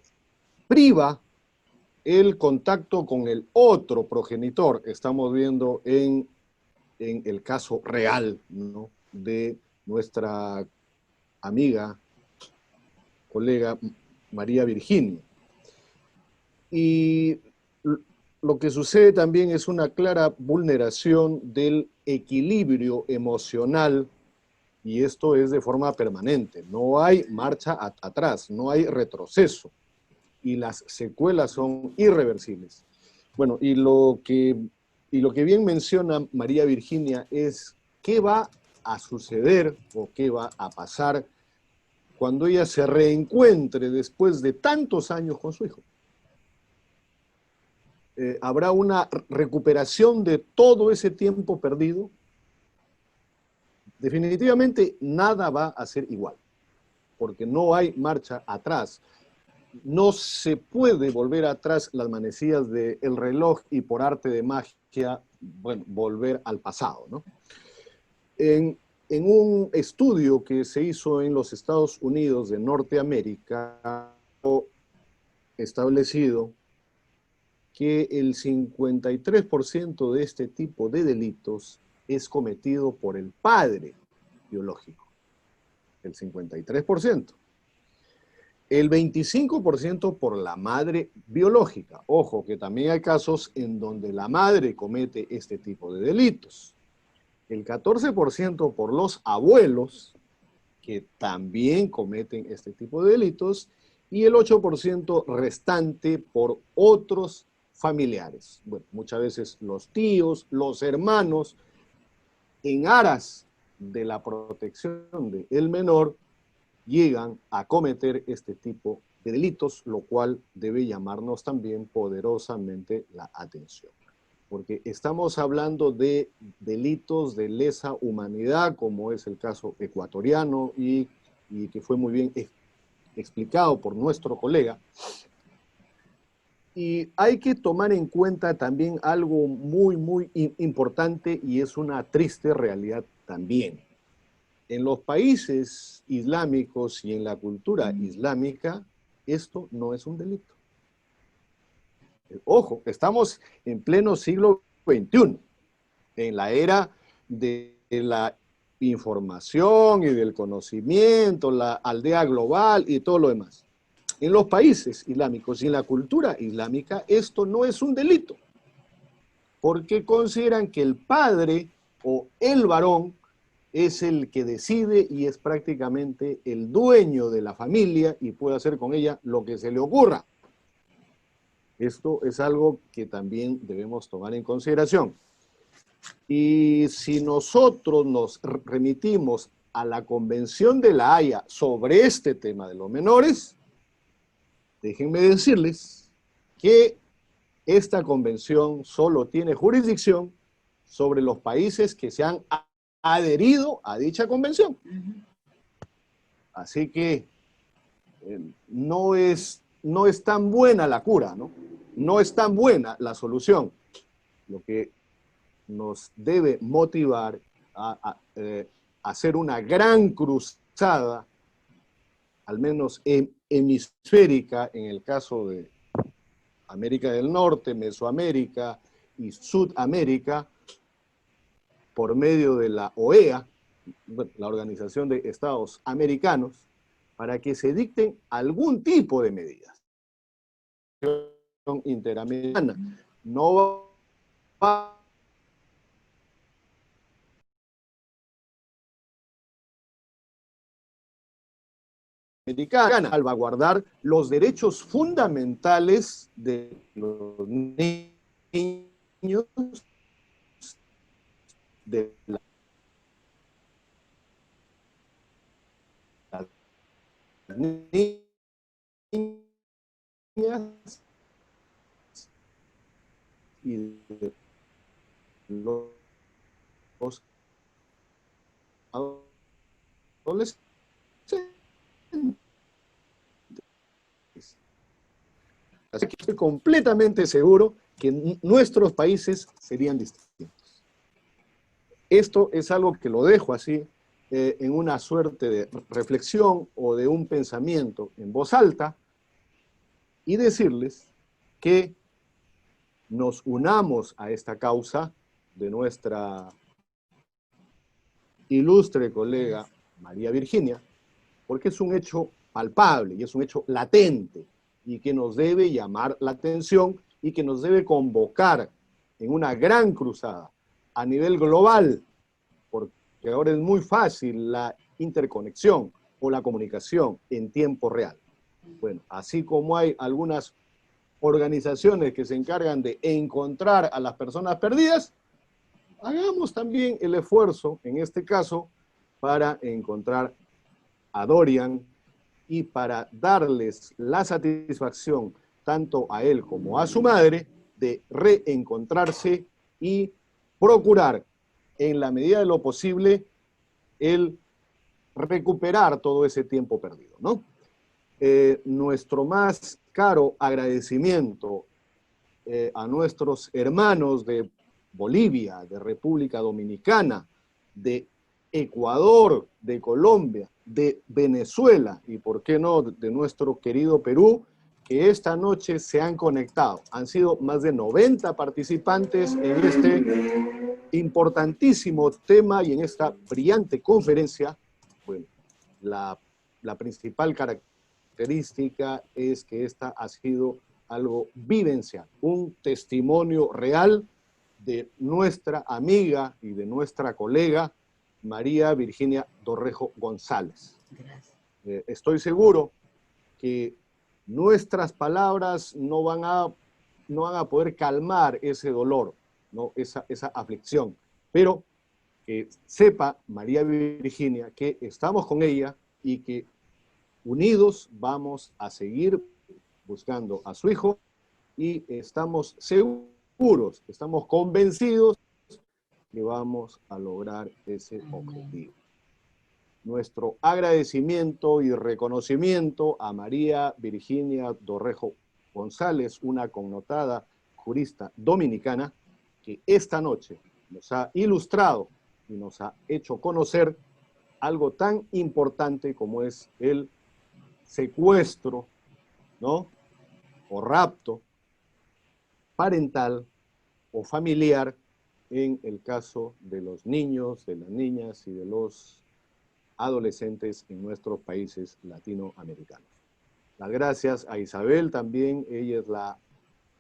Speaker 3: priva el contacto con el otro progenitor. Estamos viendo en el caso real, ¿no?, de nuestra amiga, colega María Virginia. Y lo que sucede también es una clara vulneración del equilibrio emocional, y esto es de forma permanente. No hay marcha atrás, no hay retroceso, y las secuelas son irreversibles. Bueno, y lo que bien menciona María Virginia es qué va a suceder o qué va a pasar cuando ella se reencuentre después de tantos años con su hijo. ¿Habrá una recuperación de todo ese tiempo perdido? Definitivamente nada va a ser igual, porque no hay marcha atrás. No se puede volver atrás las manecillas del reloj y por arte de magia, bueno, volver al pasado, ¿no? En un estudio que se hizo en los Estados Unidos de Norteamérica, establecido que el 53% de este tipo de delitos es cometido por el padre biológico. El 53%. El 25% por la madre biológica. Ojo, que también hay casos en donde la madre comete este tipo de delitos. El 14% por los abuelos, que también cometen este tipo de delitos, y el 8% restante por otros familiares. Bueno, muchas veces los tíos, los hermanos, en aras de la protección del menor, llegan a cometer este tipo de delitos, lo cual debe llamarnos también poderosamente la atención. Porque estamos hablando de delitos de lesa humanidad, como es el caso ecuatoriano y que fue muy bien explicado por nuestro colega. Y hay que tomar en cuenta también algo muy, muy importante y es una triste realidad también. En los países islámicos y en la cultura islámica, esto no es un delito. Ojo, estamos en pleno siglo XXI, en la era de la información y del conocimiento, la aldea global y todo lo demás. En los países islámicos y en la cultura islámica, esto no es un delito, porque consideran que el padre o el varón es el que decide y es prácticamente el dueño de la familia y puede hacer con ella lo que se le ocurra. Esto es algo que también debemos tomar en consideración. Y si nosotros nos remitimos a la Convención de la Haya sobre este tema de los menores, déjenme decirles que esta convención solo tiene jurisdicción sobre los países que se han adherido a dicha convención. Así que no es tan buena la cura, ¿no? No es tan buena la solución. Lo que nos debe motivar a hacer una gran cruzada, al menos hemisférica, en el caso de América del Norte, Mesoamérica y Sudamérica, por medio de la OEA, la Organización de Estados Americanos, para que se dicten algún tipo de medidas. Interamericana no va americana, salvaguardar los derechos fundamentales de los niños, de las niñas y de los adolescentes. Así que estoy completamente seguro que nuestros países serían distintos. Esto es algo que lo dejo así en una suerte de reflexión o de un pensamiento en voz alta y decirles que nos unamos a esta causa de nuestra ilustre colega María Virginia, porque es un hecho palpable y es un hecho latente y que nos debe llamar la atención y que nos debe convocar en una gran cruzada a nivel global, porque ahora es muy fácil la interconexión o la comunicación en tiempo real. Bueno, así como hay algunas organizaciones que se encargan de encontrar a las personas perdidas, hagamos también el esfuerzo, en este caso, para encontrar a Dorian y para darles la satisfacción tanto a él como a su madre de reencontrarse y procurar en la medida de lo posible el recuperar todo ese tiempo perdido, ¿no? Nuestro más caro agradecimiento a nuestros hermanos de Bolivia, de República Dominicana, de Ecuador, de Colombia, de Venezuela y, por qué no, de nuestro querido Perú, que esta noche se han conectado. Han sido más de 90 participantes en este importantísimo tema y en esta brillante conferencia. Bueno, la principal característica es que esta ha sido algo vivencial, un testimonio real de nuestra amiga y de nuestra colega María Virginia Dorrejo González. Estoy seguro que nuestras palabras no van a poder calmar ese dolor, ¿no? esa aflicción, pero que sepa María Virginia que estamos con ella y que unidos vamos a seguir buscando a su hijo y estamos seguros, estamos convencidos que vamos a lograr ese objetivo. Nuestro agradecimiento y reconocimiento a María Virginia Dorrejo González, una connotada jurista dominicana, que esta noche nos ha ilustrado y nos ha hecho conocer algo tan importante como es el secuestro, ¿no? O rapto parental o familiar en el caso de los niños, de las niñas y de los adolescentes en nuestros países latinoamericanos. Las gracias a Isabel también, ella es la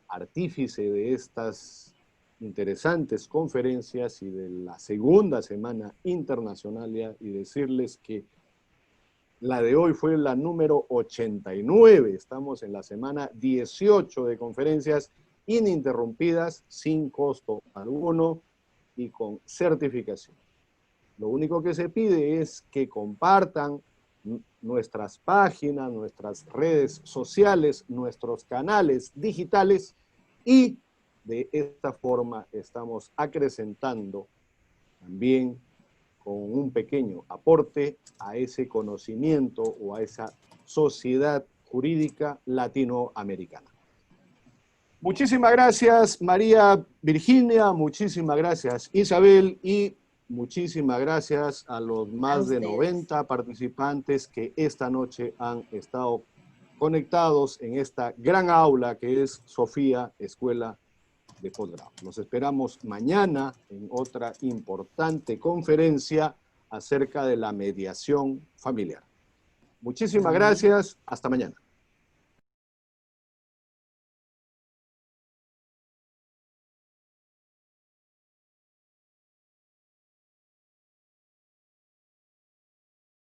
Speaker 3: artífice de estas interesantes conferencias y de la segunda semana internacional, y decirles que la de hoy fue la número 89, estamos en la semana 18 de conferencias ininterrumpidas, sin costo alguno y con certificación. Lo único que se pide es que compartan nuestras páginas, nuestras redes sociales, nuestros canales digitales y de esta forma estamos acrecentando también con un pequeño aporte a ese conocimiento o a esa sociedad jurídica latinoamericana. Muchísimas gracias María Virginia, muchísimas gracias Isabel y muchísimas gracias a los más de 90 participantes que esta noche han estado conectados en esta gran aula que es Sofía Escuela de Posgrado. Los esperamos mañana en otra importante conferencia acerca de la mediación familiar. Muchísimas gracias. Hasta mañana.